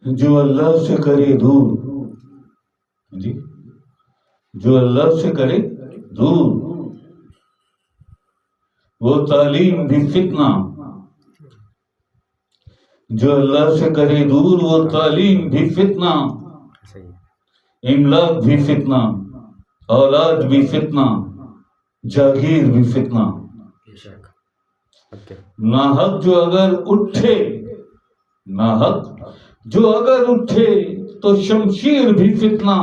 جو اللہ سے کرے دور جی جو اللہ سے کرے دور وہ تعلیم بھی فتنہ، جو اللہ سے کرے دور وہ تعلیم بھی فتنہ، املاک بھی فتنہ، اولاد بھی فتنہ، جاگیر بھی فتنہ۔ ناحق جو اگر اٹھے ناحق جو اگر اٹھے تو شمشیر بھی فتنہ،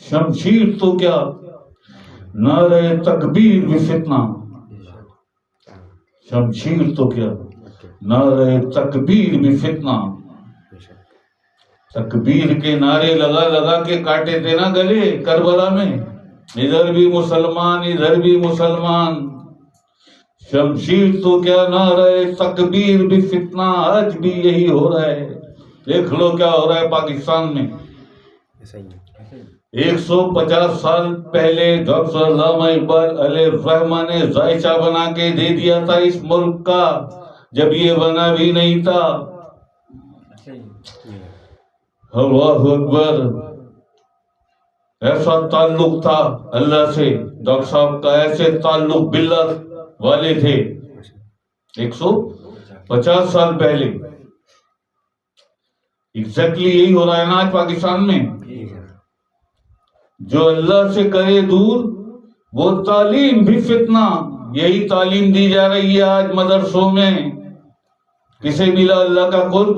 شمشیر تو کیا نعرہ تکبیر بھی فتنہ، شمشیر تو کیا نعرہ تکبیر بھی فتنہ۔ تکبیر کے نعرے لگا لگا کے کاٹے تھے نا گلے کربلا میں، ادھر بھی مسلمان ادھر بھی مسلمان، شمشیر تو کیا نعرہ تکبیر بھی فتنہ۔ آج بھی یہی ہو رہا ہے، دیکھ لو کیا ہو رہا ہے پاکستان میں۔ 150 سال پہلے ڈاکٹر علامہ اقبال علیہ الرحمہ نے ذائچہ بنا کے دے دیا تھا اس ملک کا، جب یہ بنا بھی نہیں تھا۔ اللہ اکبر، ایسا تعلق تھا اللہ سے، ڈاکٹر صاحب کا ایسے تعلق باللہ والے تھے 150 سال پہلے۔ ایگزیکٹلی یہی ہو رہا ہے نا آج پاکستان میں۔ جو اللہ سے کرے دور وہ تعلیم بھی فتنہ، یہی تعلیم دی جا رہی ہے آج مدرسوں میں۔ کسے ملا اللہ کا قرب؟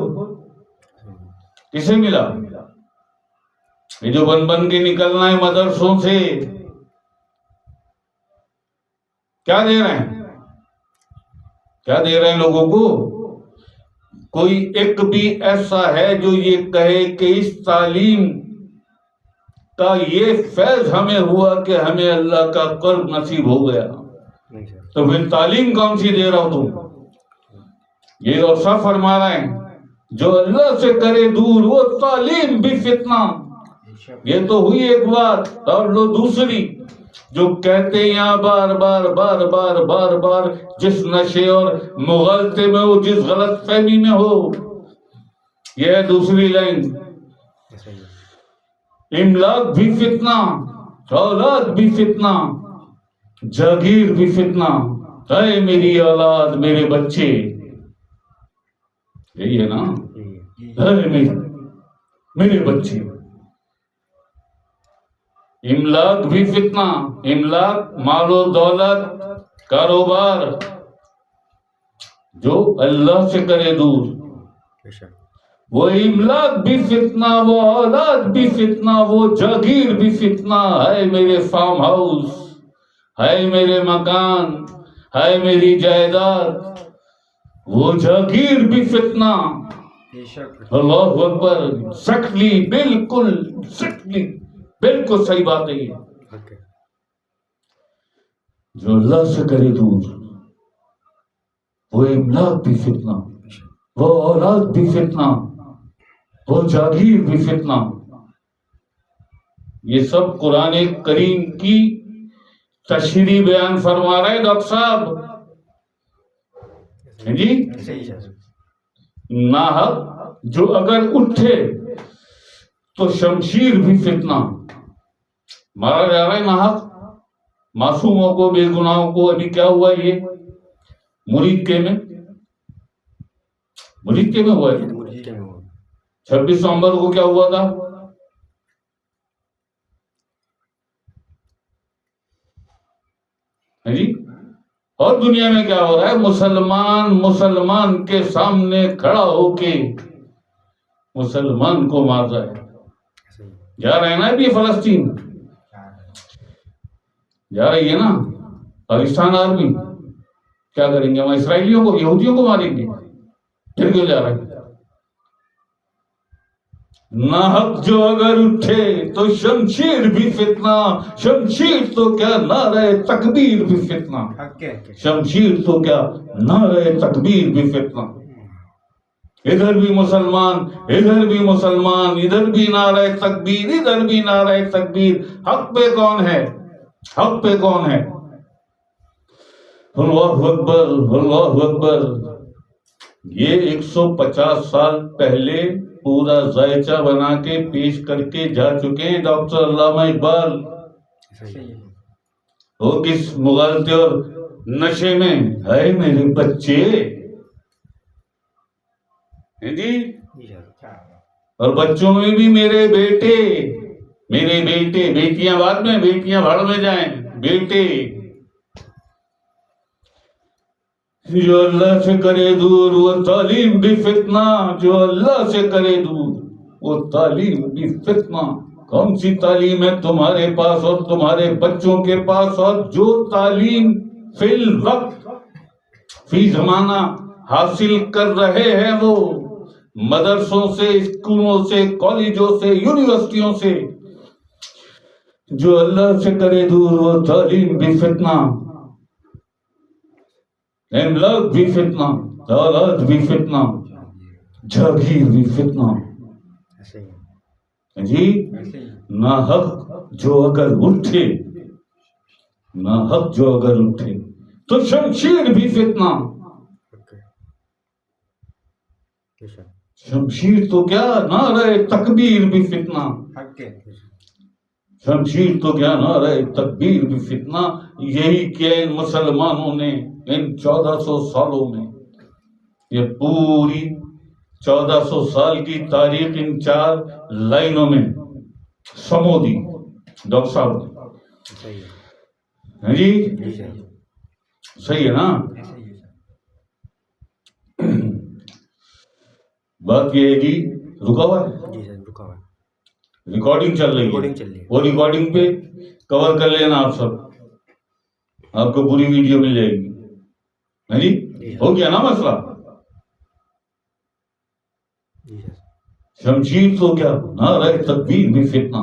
کسے ملا؟ یہ جو بن بن کے نکلنا ہے مدرسوں سے، کیا دے رہے ہیں؟ کیا دے رہے ہیں لوگوں کو؟ کوئی ایک بھی ایسا ہے جو یہ کہے کہ اس تعلیم کا یہ فیض ہمیں ہوا کہ ہمیں اللہ کا قرب نصیب ہو گیا؟ تو پھر تعلیم کون سی دے رہا ہو تم؟ یہ روشا فرما رہے ہیں جو اللہ سے کرے دور وہ تعلیم بھی فتنہ۔ یہ تو ہوئی ایک بات، اور لو دوسری جو کہتے ہیں یہاں بار بار بار بار بار بار جس نشے اور مغالطے میں ہو، جس غلط فہمی میں ہو، یہ ہے دوسری لائن، املاک بھی فتنہ، اولاد بھی فتنہ، جاگیر بھی فتنہ۔ اے میری اولاد میرے بچے، یہی ہے نا، اے میرے بچے۔ املاک بھی فتنہ، املاک مال و دولت کاروبار جو اللہ سے کرے دور وہ املاک بھی فتنہ، وہ اولاد بھی فتنہ، وہ جاگیر بھی فتنہ۔ ہے میرے فارم ہاؤس، ہے میرے مکان، ہے میری جائیداد، وہ جاگیر بھی فتنہ۔ اللہ اکبر، ایگزیکٹلی، بالکل ایگزیکٹلی، بالکل صحیح بات ہے یہ۔ جو اللہ سے کرے دور وہ املاک بھی فتنہ، وہ اولاد بھی فتنہ، وہ جاگیر بھی فتنہ۔ یہ سب قرآن کریم کی تشریح بیان فرما رہے ڈاکٹر صاحب جی۔ ناحق جو اگر اٹھے تو شمشیر بھی فتنہ، مارا جا رہا ہے ناحق معصوموں کو، بے گناہوں کو۔ ابھی کیا ہوا یہ مرید کے میں ہوا ہے 26 نومبر کو کیا ہوا تھا؟ جی، اور دنیا میں کیا ہو رہا ہے؟ مسلمان کے سامنے کھڑا ہو کے مسلمان کو مار رہا ہے۔ جا رہے ہیں نا ابھی فلسطین، جا رہی ہے نا پاکستان آرمی، کیا کریں گے؟ ہم اسرائیلیوں کو، یہودیوں کو ماریں گے؟ پھر کیوں جا رہے ہیں؟ ناحق جو اگر اٹھے تو شمشیر بھی فتنہ، شمشیر تو کیا نعرہ تکبیر بھی فتنہ، شمشیر تو کیا نعرہ تکبیر بھی فتنہ۔ ادھر بھی مسلمان ادھر بھی مسلمان، ادھر بھی نعرہ تکبیر ادھر بھی نعرہ تکبیر۔ حق پہ کون ہے؟ حق پہ کون ہے؟ اللہ اکبر، اللہ اکبر۔ یہ 150 سال پہلے پورا ذائچہ بنا کے پیش کر کے جا چکے ہیں ڈاکٹر علامہ اقبال. وہ کس مغالطے اور نشے میں ہے میرے بچے جی, اور بچوں میں بھی میرے بیٹے, میرے بیٹے, بیٹیاں بعد میں, بیٹیاں بھاڑ میں جائیں, بیٹے. جو اللہ سے کرے دور وہ تعلیم بھی فتنہ, جو اللہ سے کرے دور وہ تعلیم بھی فتنہ. کون سی تعلیم ہے تمہارے پاس اور تمہارے بچوں کے پاس, اور جو تعلیم فی الوقت فی زمانہ حاصل کر رہے ہیں وہ مدرسوں سے, اسکولوں سے, کالجوں سے, یونیورسٹیوں سے, جو اللہ سے کرے دور وہ تعلیم بھی فتنہ, املاک بھی فتنہ, دولت بھی فتنہ, جاگیر بھی فتنہ جی. نہ حق جو اگر اٹھے, نہ حق جو اگر اٹھے تو شمشیر بھی فتنہ. شمشیر تو کیا نعرہ تکبیر بھی فتنہ, شمشیر تو کیا نعرہ تکبیر بھی فتنہ. یہی کیا ان مسلمانوں نے ان 1400 سالوں میں, یہ پوری 1400 سال کی تاریخ ان 4 لائنوں میں سمو دی ڈاکٹر صاحب نے جی. صحیح ہے نا. بات یہ ہے جی, رکا ہوا ہے, ریکارڈنگ چل رہی ہے, وہ ریکارڈنگ پہ کور کر لینا آپ سب, آپ کو پوری ویڈیو مل جائے گی جی. ہو گیا نا مسئلہ. شمشیر تو کیا نعرہ تکبیر بھی فتنہ,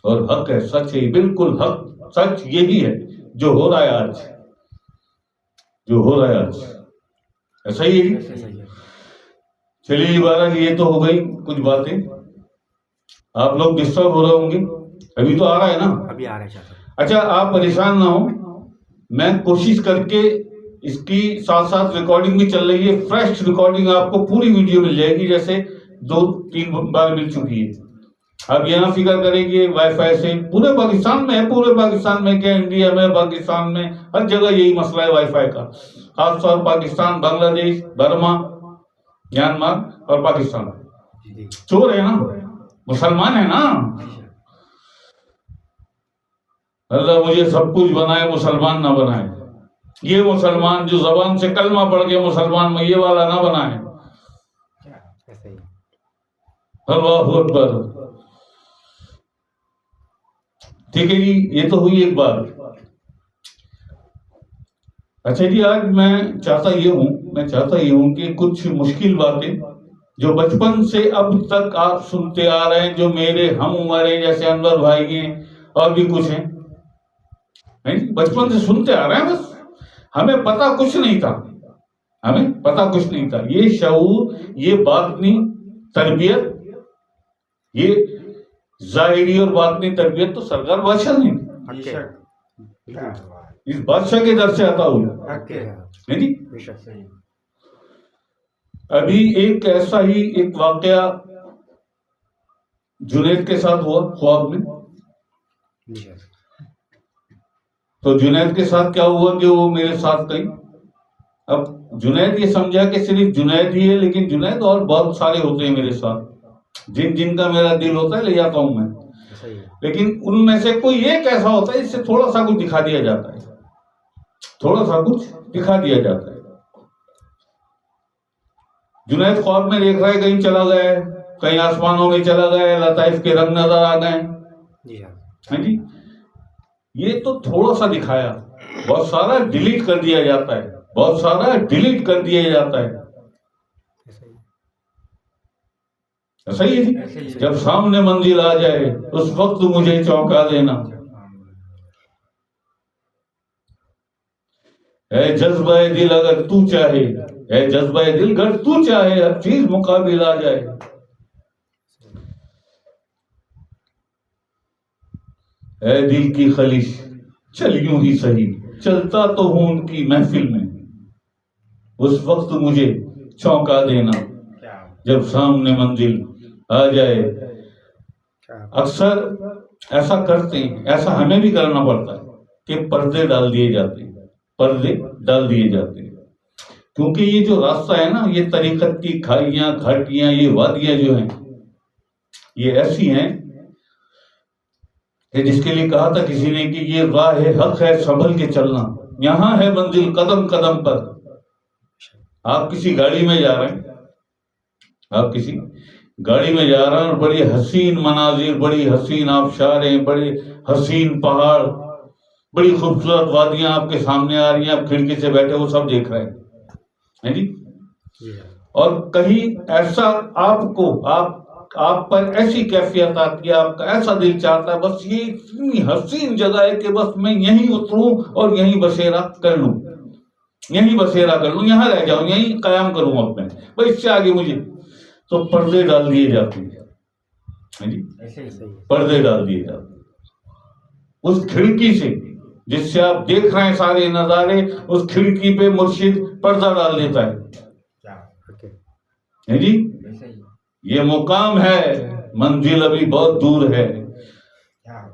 اور حق ہے, سچ ہے, بالکل حق سچ یہی ہے جو ہو رہا ہے آج, جو ہو رہا ہے آج. ایسا ہی ہے جی. چلیے بہرحال یہ تو ہو گئی کچھ باتیں. آپ لوگ ڈسٹرب ہو رہے ہوں گے, ابھی تو آ رہا ہے نا, ابھی آ رہا ہے. اچھا آپ پریشان نہ ہو, میں کوشش کر کے اس کی ساتھ ساتھ ریکارڈنگ بھی چل رہی ہے, فریش ریکارڈنگ آپ کو پوری ویڈیو مل جائے گی, جیسے 2-3 بار مل چکی ہے. آپ یہ نہ فکر کریں کہ وائی فائی سے, پورے پاکستان میں ہے, پورے پاکستان میں کیا انڈیا میں, پاکستان میں ہر جگہ یہی مسئلہ ہے وائی فائی کا, خاص طور پاکستان, بنگلہ دیش, برما, میانمار اور پاکستان. چور ہے نا, مسلمان ہے نا. اللہ مجھے سب کچھ بنائے, مسلمان نہ بنائے. یہ مسلمان جو زبان سے کلمہ پڑھ کے مسلمان میں, یہ والا نہ بنائے. اللہ اکبر. ٹھیک ہے جی, یہ تو ہوئی ایک بات. اچھا جی, آج میں چاہتا یہ ہوں کہ کچھ مشکل باتیں جو بچپن سے اب تک آپ سنتے آ رہے ہیں, جو میرے ہم عمر ہیں, جیسے انور بھائی ہیں اور بھی کچھ ہیں, بچپن سے سنتے آ رہے ہیں, بس ہمیں پتا کچھ نہیں تھا, ہمیں پتا کچھ نہیں تھا. یہ شعور, یہ باطنی تربیت, یہ ظاہری اور باطنی تربیت تو سرکار بادشاہ نے, اس بادشاہ کے در سے عطا ہوئی جی. ابھی ایک ایسا ہی ایک واقعہ جنید کے ساتھ ہوا خواب میں. تو جنید کے ساتھ کیا ہوا کہ وہ میرے ساتھ گئی. اب جنید یہ سمجھا کہ صرف جنید ہی ہے, لیکن جنید اور بہت سارے ہوتے ہیں میرے ساتھ, جن کا میرا دل ہوتا ہے لے جاتا ہوں میں, لیکن ان میں سے کوئی ایک ایسا ہوتا ہے جس سے تھوڑا سا کچھ دکھا دیا جاتا ہے, تھوڑا سا کچھ دکھا دیا جاتا ہے. جنید خواب میں دیکھ رہا ہے کہیں چلا گیا ہے, کہیں آسمانوں میں چلا گیا ہے, لطائف کے رنگ نظر آ گئے. ہاں جی, یہ تو تھوڑا سا دکھایا, بہت سارا ڈیلیٹ کر دیا جاتا ہے, بہت سارا ڈیلیٹ کر دیا جاتا ہے. ایسا ہی ہے, جب سامنے منزل آ جائے اس وقت مجھے چونکا دینا. اے جذبہ دل اگر تو چاہے, اے جذبہ دل اگر تو چاہے, ہر چیز مقابل آ جائے. اے دل کی خلیش چل یوں ہی صحیح, چلتا تو ہوں ان کی محفل میں, اس وقت مجھے چونکا دینا جب سامنے منزل آ جائے. اکثر ایسا کرتے ہیں, ایسا ہمیں بھی کرنا پڑتا ہے کہ پردے ڈال دیے جاتے ہیں, پردے ڈال دیے جاتے ہیں, کیونکہ یہ جو راستہ ہے نا, یہ طریقت کی کھائیاں گھاٹیاں, یہ وادیاں جو ہیں یہ ایسی ہیں کہ جس کے لیے کہا تھا کسی نے کہ یہ راہ حق ہے سنبھل کے چلنا, یہاں ہے منزل قدم قدم پر. آپ کسی گاڑی میں جا رہے ہیں, آپ کسی گاڑی میں جا رہے ہیں اور بڑی حسین مناظر, بڑی حسین آبشاریں, بڑے حسین پہاڑ, بڑی خوبصورت وادیاں آپ کے سامنے آ رہی ہیں, آپ کھڑکی سے بیٹھے وہ سب دیکھ رہے ہیں جی. اور کہیں ایسا آپ پر ایسی کیفیت آتی ہے, آپ کا ایسا دل چاہتا ہے بس یہ اتنی حسین جگہ ہے کہ بس میں یہیں اتروں اور یہیں بسیرا کر لوں, یہیں بسیرا کر لوں, یہاں رہ جاؤں, یہیں قیام کروں اپنے, بس اس سے آگے مجھے. تو پردے ڈال دیے جاتے ہیں جی, پردے ڈال دیے جاتے ہیں اس کھڑکی سے جس سے آپ دیکھ رہے ہیں سارے نظارے, اس کھڑکی پہ مرشد پردہ ڈال دیتا ہے جی. یہ مقام ہے, منزل ابھی بہت دور ہے.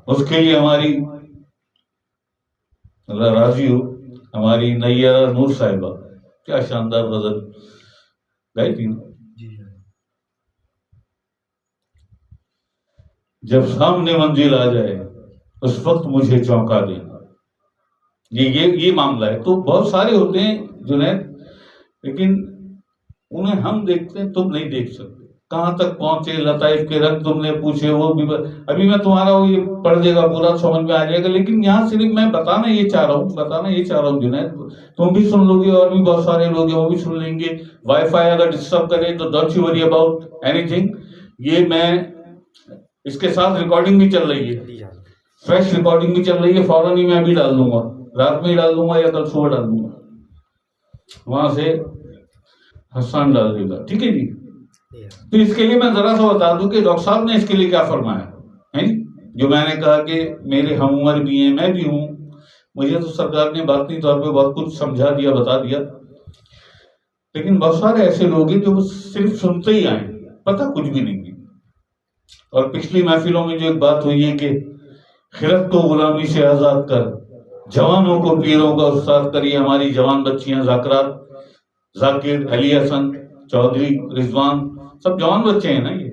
اس کے لیے ہماری اللہ راضی ہو, ہماری نیرہ نور صاحبہ کیا شاندار غزل گائی تھی, جب سامنے منزل آ جائے اس وقت مجھے چونکا دینا. یہ معاملہ ہے. تو بہت سارے ہوتے ہیں جنید, لیکن انہیں ہم دیکھتے ہیں, تم نہیں دیکھ سکتے. کہاں تک پہنچے لطائف کے رنگ تم نے پوچھے, وہ بھی ابھی میں تمہارا وہ یہ پڑھ دے گا, پورا سمجھ میں آ جائے گا. لیکن یہاں صرف میں بتانا یہ چاہ رہا ہوں جنید, تم بھی سن لو گے اور بھی بہت سارے لوگ ہیں وہ بھی سن لیں گے. وائی فائی اگر ڈسٹرب کرے تو don't you worry about any thing. یہ میں اس کے ساتھ ریکارڈنگ بھی چل رہی ہے, فریش ریکارڈنگ بھی چل رہی ہے, فوراً ہی میں ابھی ڈال دوں گا, رات میں ہی ڈال دوں گا یا کل صبح ڈال دوں گا, وہاں سے حسان ڈال دے گا, ٹھیک ہے جی. تو اس کے لیے میں ذرا سا بتا دوں کہ ڈاکٹر صاحب نے اس کے لیے کیا فرمایا ہے. جو میں نے کہا کہ میرے ہم عمر بھی ہیں, میں بھی ہوں, مجھے تو سرکار نے باطنی طور پہ بہت کچھ سمجھا دیا, بتا دیا, لیکن بہت سارے ایسے لوگ ہیں جو صرف سنتے ہی آئے, پتہ کچھ بھی نہیں ہے. اور پچھلی محفلوں میں جو ایک بات ہوئی ہے کہ خرد کو غلامی سے آزاد کر, جوانوں کو پیروں کا استاد کر. یہ ہماری جوان بچیاں ذاکرات, ذاکر, علی حسن چودھری, رضوان, سب جوان بچے ہیں نا یہ,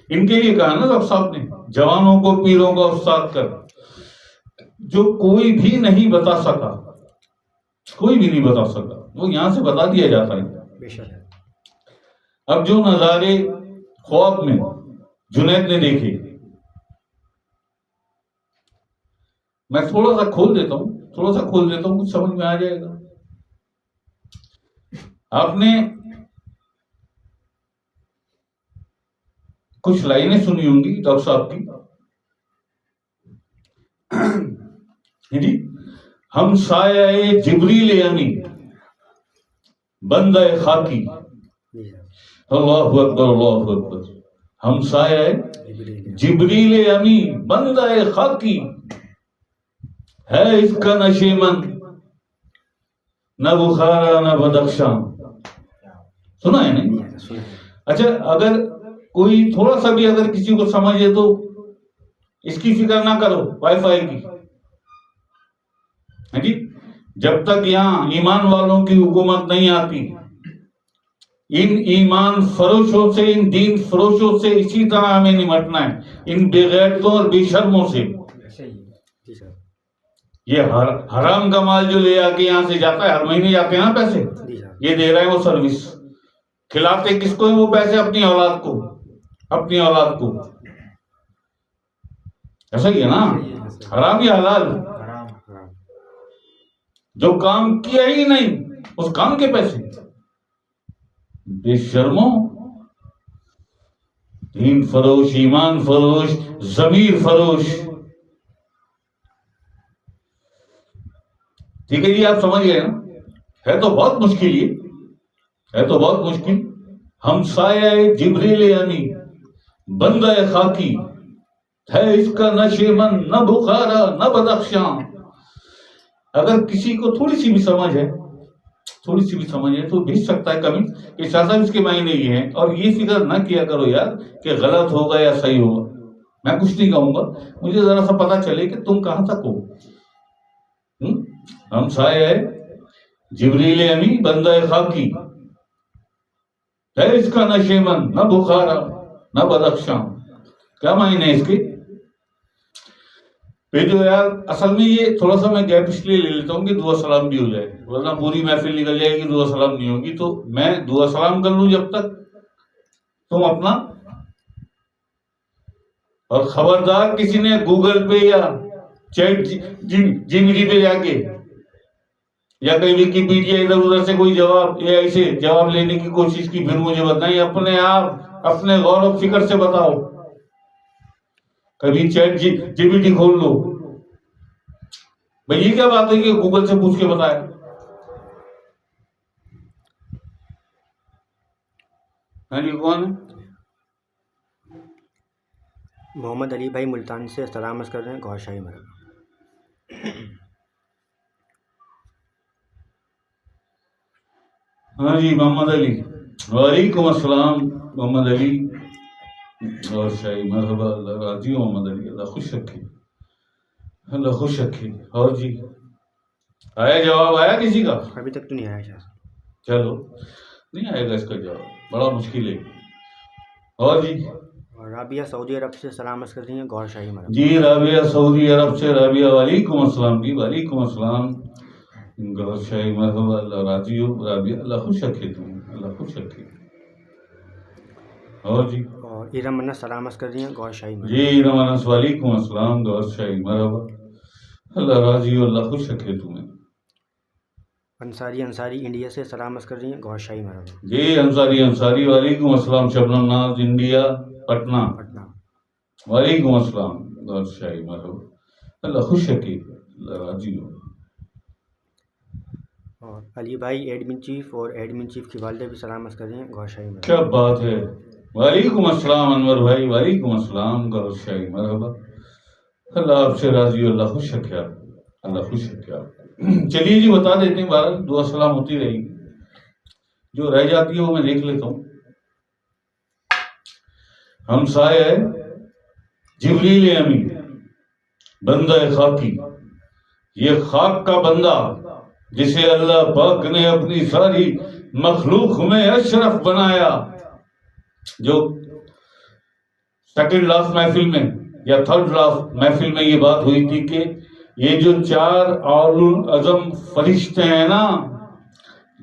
ان کے لیے کہا نا ڈاکٹر صاحب نے, جوانوں کو پیروں کا استاد کر. جو کوئی بھی نہیں بتا سکا, کوئی بھی نہیں بتا سکا, وہ یہاں سے بتا دیا جاتا ہے. اب جو نظارے خواب میں جنید نے دیکھے, میں تھوڑا سا کھول دیتا ہوں, کچھ سمجھ میں آ جائے گا. آپ نے کچھ لائنیں سنی ہوں گی ڈاکٹر صاحب کی جی. ہم سایہ جبریل امی بندہ خاکی, اللہ اکبر اللہ اکبر. ہم سایہ جبریل امی بندہ خاکی, ہے اس کا نشیمن نہ بخارا نہ بدخشاں. سنا ہے نہیں؟ اچھا, اگر کوئی تھوڑا سا بھی اگر کسی کو سمجھے تو اس کی فکر نہ کرو وائی فائی کی جی. جب تک یہاں ایمان والوں کی حکومت نہیں آتی, ان ایمان فروشوں سے, ان دین فروشوں سے اسی طرح ہمیں نمٹنا ہے, ان بے غیرتوں اور بے شرموں سے. یہ حرام کا مال جو لے آ کے یہاں سے جاتا ہے, ہر مہینے جاتے ہیں نا پیسے, یہ دے رہے ہیں وہ سروس, کھلاتے کس کو ہیں وہ پیسے؟ اپنی اولاد کو, اپنی اولاد کو. ایسا ہی ہے نا, حرام یا حلال؟ جو کام کیا ہی نہیں اس کام کے پیسے. بے شرموں, دین فروش, ایمان فروش, ضمیر فروش. ٹھیک ہے جی, آپ سمجھ گئے نا؟ ہے تو بہت مشکل, یہ ہے تو بہت مشکل. ہم سایہ جبریل امی بندہ خاکی, ہے اس کا نہ شیمن نہ بخارا نہ بدخشاں. اگر کسی کو تھوڑی سی بھی سمجھ ہے تھوڑی سی بھی سمجھ ہے تو بھیج سکتا ہے کبھی کہ شاہ صاحب اس کے معنی یہ ہیں, اور یہ فکر نہ کیا کرو یار کہ غلط ہوگا یا صحیح ہوگا. میں کچھ نہیں کہوں گا, مجھے ذرا سا پتا چلے کہ تم کہاں تک ہو. ہم سائے ہے جبریل امی بندہ خاکی ہے, اس کا نہ شیمن نہ بخارا نہ بدخشاں. کیا معنی ہے اس کے؟ پھر جو یار اصل میں یہ تھوڑا سا میں گیپ اس لیے لے لیتا ہوں کہ دعا سلام بھی ہو جائے, ورنہ پوری محفل نکل جائے گی دعا سلام نہیں ہوگی. تو میں دعا سلام کر لوں جب تک, تم اپنا. اور خبردار کسی نے گوگل پہ یا چیٹ جی بی ٹی پہ جا کے یا کہیں ویکیپیڈیا ادھر ادھر سے کوئی جواب اے آئی سے جواب لینے کی کوشش کی, پھر مجھے بتائیں. اپنے آپ اپنے غور و فکر سے بتاؤ. کبھی چیٹ جی بی ٹی کھول لو, بھائی یہ کیا بات ہے کہ گوگل سے پوچھ کے بتایا. ہاں جی, کون ہے؟ محمد علی بھائی ملتان سے سلام عرض کر رہے ہیں, گوھر شاہی مرحبا. ہاں جی محمد علی, وعلیکم السلام محمد علی, اور شاہی مرحبا. اللہ راضی ہو محمد علی, اللہ خوش رکھے, اللہ خوش رکھے. اور جی آیا جواب آیا کسی کا؟ ابھی تک تو نہیں آیا شاہ صاحب. چلو نہیں آئے گا اس کا جواب, بڑا مشکل ہے. اور جی رابعہ سعودی عرب سے سلام عرض کر رہی ہیں, گوھر شاہی مرحبا. جی رابعہ سعودی عرب سے, رابعہ وعلیکم السلام جی, وعلیکم السلام, گوھر شاہی مرحبا. اللہ راضی ہو رابعہ, اللہ خوش رکھے تم, اللہ خوش رکھے. اور جی اور ارم منت سلام عرض کر رہی ہیں, گوھر شاہی مرحبا. جی رمانس وعلیکم السلام, گوھر شاہی مرحبا. اللہ راضی ہو, اللہ خوش رکھے تمہیں. انصاری انڈیا سے سلام عرض کر رہی ہیں, گوھر شاہی مرحبا. جی انصاری وعلیکم السلام. شبنم ناز انڈیا پٹنہ, وعلیکم السلام, گوھر شاہی مرحبا. اللہ خوش رکھے, اللہ راضی ہو. اور علی بھائی ایڈمن چیف اور ایڈمن چیف کی والدہ بھی سلام عرض کر رہی ہیں, گوھر شاہی مرحبا. کیا بات ہے, وعلیکم السلام انور بھائی, وعلیکم السلام, گوھر شاہی مرحبا. اللہ آپ سے راضی ہو, اللہ خوش رکھے آپ, اللہ خوش رکھے آپ. چلیے جی بتا دیتے ہیں, بارہ دعا سلام ہوتی رہے گی, جو رہ جاتی ہے وہ میں دیکھ لیتا ہوں. ہم سائے ہے جبریل امی بندہ خاکی, یہ خاک کا بندہ جسے اللہ پاک نے اپنی ساری مخلوق میں اشرف بنایا. جو سیکنڈ لاسٹ محفل میں یا تھرڈ لاسٹ محفل میں یہ بات ہوئی تھی کہ یہ جو 4 اولو العزم فرشتے ہیں نا,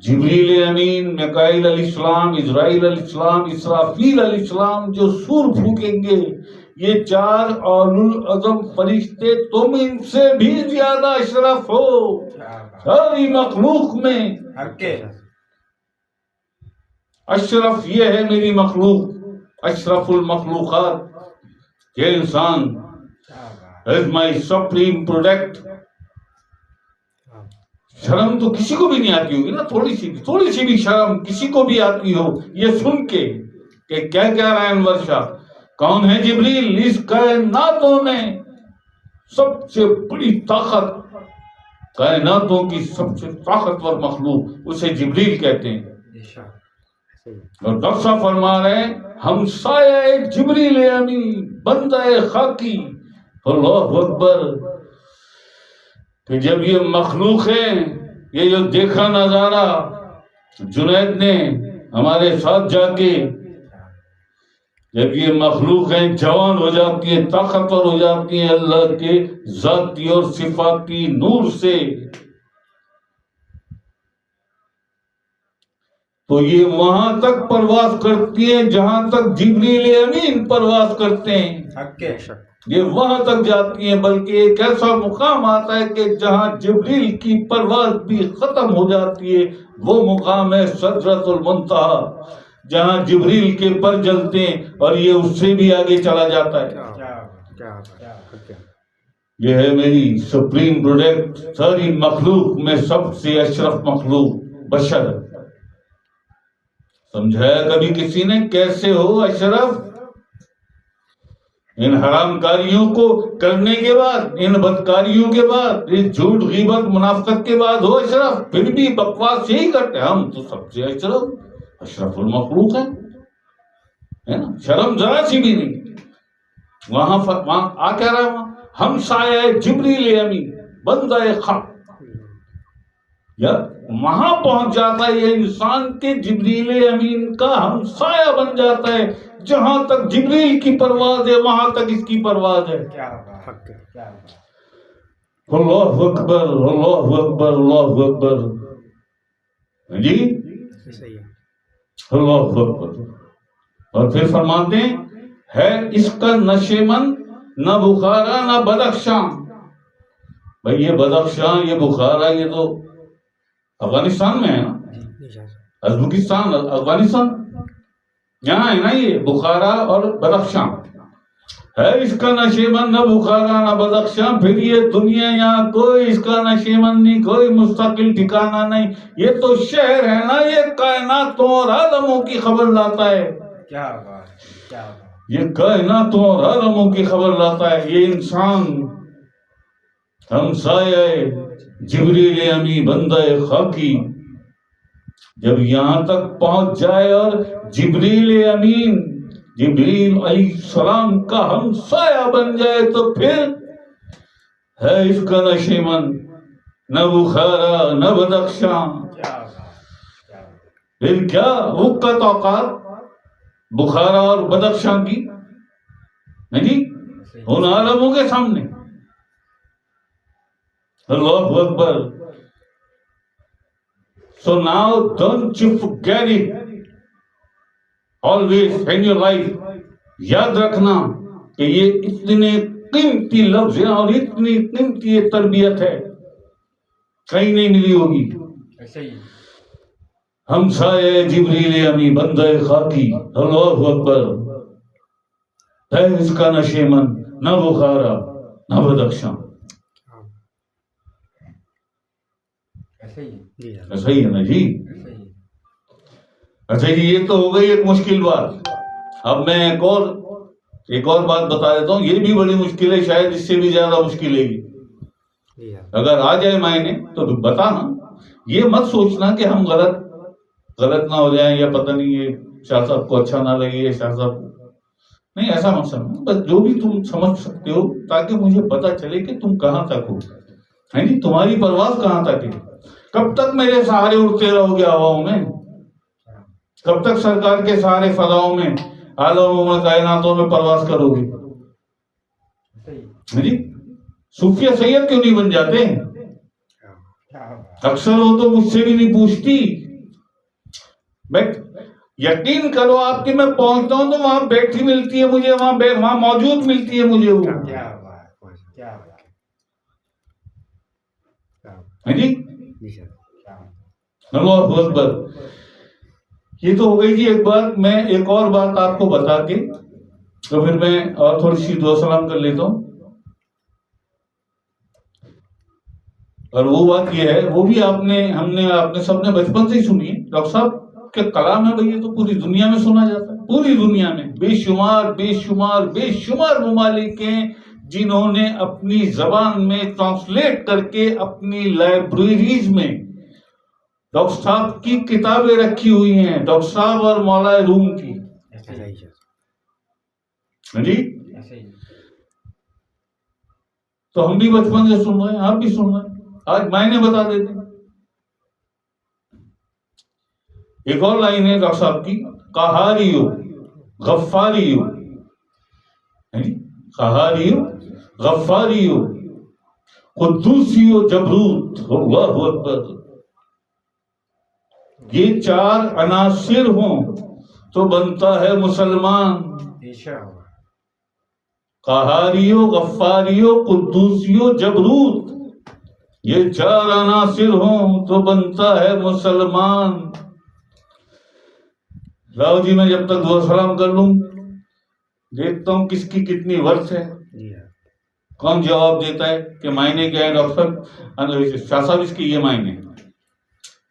جبریل امین, میکائیل علیہ السلام, اسرائیل علیہ السلام, اسرافیل علیہ السلام, جو سور پھونکیں گے, یہ 4 اولو العزم فرشتے تم ان سے بھی زیادہ اشرف ہو ساری مخلوق میں. اشرف یہ ہے میری مخلوق, اشرف المخلوقات, یہ انسان is my supreme product. شرم تو کسی کو بھی نہیں آتی ہوگی نا, تھوڑی سی بھی شرم کسی کو بھی آتی ہو یہ سن کے کہ کیا کہہ رہا ہے انور شاہ. کون ہے جبریل؟ اس کائناتوں میں سب سے بڑی طاقت, کائناتوں کی سب سے طاقتور مخلوق, اسے جبریل کہتے ہیں. اور دفعہ فرما رہے ہیں ہم سایہ جبریل امین بندہ خاکی. اللہ اکبر, کہ جب یہ مخلوق ہے, یہ جو دیکھا نظارہ جنید نے ہمارے ساتھ جا کے, جب یہ مخلوق ہیں جوان ہو جاتی ہے, طاقتور ہو جاتی ہے اللہ کے ذاتی اور صفاتی نور سے, تو یہ وہاں تک پرواز کرتی ہیں جہاں تک جبریل امین پرواز کرتے ہیں. یہ وہاں تک جاتی ہیں, بلکہ ایک ایسا مقام آتا ہے کہ جہاں جبریل کی پرواز بھی ختم ہو جاتی ہے, وہ مقام ہے سدرۃ المنتہا, جہاں جبریل کے پر جلتے ہیں اور یہ اس سے بھی آگے چلا جاتا ہے. یہ ہے میری سپریم پروڈکٹ, ساری مخلوق میں سب سے اشرف مخلوق بشر. سمجھایا کبھی کسی نے کیسے ہو اشرف؟ ان حرام کاریوں کو کرنے کے بعد, ان بدکاریوں کے بعد, اس جھوٹ غیبت منافقت کے بعد ہو اشرف, پھر بھی بکواس یہی کرتے ہیں ہم تو سب سے اشرف المخلوق ہے نا, شرم ذرا سی بھی نہیں. وہاں آ کیا رہا ہے, وہاں ہم سایہ جبریل امین بندہ خاک, یا وہاں پہنچ جاتا ہے یہ انسان کے جبریل امین کا ہم سایہ بن جاتا ہے. جہاں تک جبریل کی پرواز ہے وہاں تک اس کی پرواز ہے. اللہ اکبر اللہ اکبر اللہ اکبر. جی اللہ اکبر. اور پھر فرماتے ہیں ہے اس کا نشیمن نہ بخارا نہ بدخشاں. بھائی یہ بدخشاں یہ بخارا یہ تو افغانستان میں ہے نا, ازبکستان افغانستان یہاں ہے نا, یہ بخارا اور بدخشاں ہے. اس کا نشیمن نہ بخارا نہ بدخشاں. پھر یہ دنیا یہاں کوئی اس کا نشیمن نہیں, کوئی مستقل ٹھکانہ نہیں. یہ تو شہر ہے نا, یہ کائناتوں اور عالموں کی خبر لاتا ہے. کیا بات, یہ کائناتوں اور عالموں کی خبر لاتا ہے. یہ انسان ہمسایہ جبریل امی بندہ خاکی جب یہاں تک پہنچ جائے اور جبریل امین جبریل علیہ السلام کا ہمسایہ بن جائے تو پھر ہے اس کا نشیمن نہ بخارا نہ بدخشاں. پھر کیا وقت اوقات بخارا اور بدخشاں کی نہیں ان عالموں کے سامنے. اللہ اکبر. So now don't you forget it always in your life. یاد رکھنا کہ یہ اتنے قیمتی لفظ ہیں اور اتنی قیمتی یہ تربیت ہے کہیں نہیں ملی ہوگی. ہمسایہ جبریل امی بندہ خاکی. اللہ اکبر. ہے اس کا نشیمن نہ بخارا نہ بدخشاں. ایسا ہی ہے نا جی. اچھا جی, یہ تو ہو گئی ایک مشکل بات. اب میں ایک اور بات بتا دیتا ہوں. یہ بھی بڑی مشکل ہے, شاید اس سے بھی زیادہ مشکل ہے. اگر آ جائے معنی تو بتانا. یہ مت سوچنا کہ ہم غلط نہ ہو جائیں یا پتہ نہیں یہ شاہ صاحب کو اچھا نہ لگے یا شاہ صاحب نہیں, ایسا مت سمجھنا. بس جو بھی تم سمجھ سکتے ہو تاکہ مجھے پتا چلے کہ تم کہاں تک ہو, ہے نہیں, تمہاری پرواز کہاں تک ہے. کب تک میرے سہارے اڑتے رہو گے ہواؤں میں, کب تک سرکار کے سہارے فضاؤں میں عالموں میں کائناتوں میں پرواز کرو گے جی. صوفیہ سید کیوں نہیں بن جاتے؟ اکثر ہو تو مجھ سے بھی نہیں پوچھتی. یقین کرو آپ کہ میں پہنچتا ہوں تو وہاں بیٹھی ملتی ہے مجھے, وہاں موجود ملتی ہے مجھے وہ جی. اللہ اکبر. یہ تو ہو گئی جی ایک بات. میں ایک اور بات آپ کو بتا کے تو پھر میں اور تھوڑی سی دعا سلام کر لیتا ہوں. اور وہ بات یہ ہے, وہ بھی آپ نے سب نے بچپن سے ہی سنی ہے. ڈاکٹر صاحب کے کلام ہے بھائی, یہ تو پوری دنیا میں سنا جاتا ہے. پوری دنیا میں بے شمار ممالک ہیں جنہوں نے اپنی زبان میں ٹرانسلیٹ کر کے اپنی لائبریریز میں ڈاکٹر صاحب کی کتابیں رکھی ہوئی ہیں, ڈاکٹر صاحب اور مولا روم کی جی. تو ہم بھی بچپن سے سن رہے ہیں, آپ بھی سن رہے ہیں. آج میں نے بتا دیتے ہیں. ایک اور لائن ہے ڈاکٹر صاحب کی, قہاریو غفاریو, قہاریو غفاریو قدوسیو جبروت. اللہ اکبر. یہ چار عناصر ہوں تو بنتا ہے مسلمان. قہاریو غفاریو قدوسیو جبروت, یہ چار عناصر ہوں تو بنتا ہے مسلمان. راؤ جی, میں جب تک دعا سلام کر لوں دیکھتا ہوں کس کی کتنی ورث ہے, کون جواب دیتا ہے کہ معنی کیا ہے. ڈاکٹر شاہ صاحب اس کی یہ معنی ہے,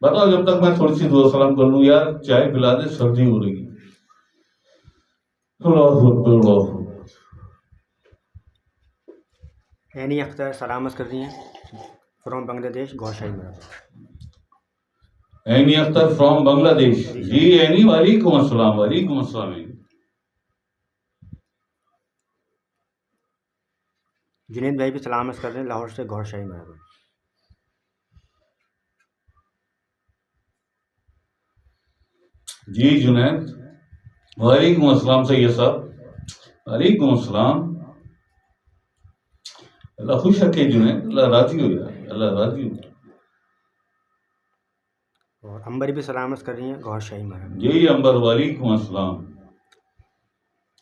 بتاؤ. جب تک میں تھوڑی سی دعا سلام کر لوں. یار چائے پلا دے, سردی ہو رہی ہے. اللہ اکبر اللہ. اینی اختر سلامت کر رہی ہیں فرام بنگلہ دیش گوشائی مرحبا. اینی اختر فرام بنگلہ دیش. جی اینی وعلیکم السلام. وعلیکم السلام. جنید بھائی بھی سلامت کر رہے ہیں لاہور سے گوشائی مرحبا. جی جنید وعلیکم السلام. سید صاحب وعلیکم السلام. اللہ خوش رکھے جنید. اللہ راضی ہو جائے. اللہ راضی ہو. اور امبر بھی سلامت کر رہی ہیں گوشائی مرحبا. جی امبر وعلیکم السلام.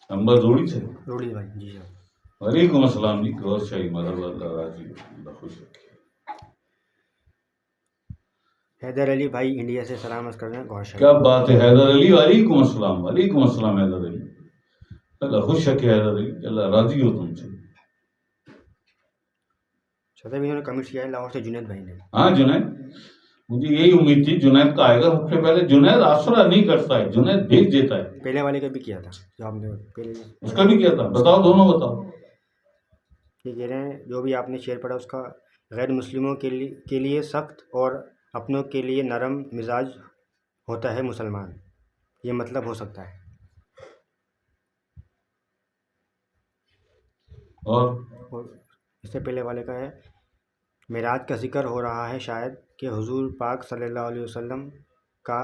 امبر روڑی سے. روڑی بھائی جی صاحب. وعلیکم السلام جی. غور شاہی مرحبا. اللہ راضی ہو. اللہ خوش رکھے. حیدر علی بھائی انڈیا سے سلامت کر رہے ہیں گوشائی. کیا بات ہے حیدر علی. وعلیکم السلام. وعلیکم السلام حیدر علی. اللہ خوش رکھے حیدر علی. اللہ راضی ہو تم سے. چھوٹے بھائی نے کمنٹ کیا ہے لاہور سے جنید بھائی نے. ہاں جنید مجھے یہی امید تھی جنید کا آئے گا سب سے پہلے. جنید آسرا نہیں کرتا ہے. جنید بھیج دیتا ہے. پہلے والے کا بھی کیا تھا جو آپ نے پہلے اس کا بھی کیا تھا. بتاؤ دونوں بتاؤ. یہ کہہ رہے ہیں جو بھی آپ نے شعر پڑھا اس کا غیر مسلموں کے لیے سخت اور اپنوں کے لیے نرم مزاج ہوتا ہے مسلمان. یہ مطلب ہو سکتا ہے. اور اس سے پہلے والے کا ہے معراج کا ذکر ہو رہا ہے شاید کہ حضور پاک صلی اللہ علیہ وسلم کا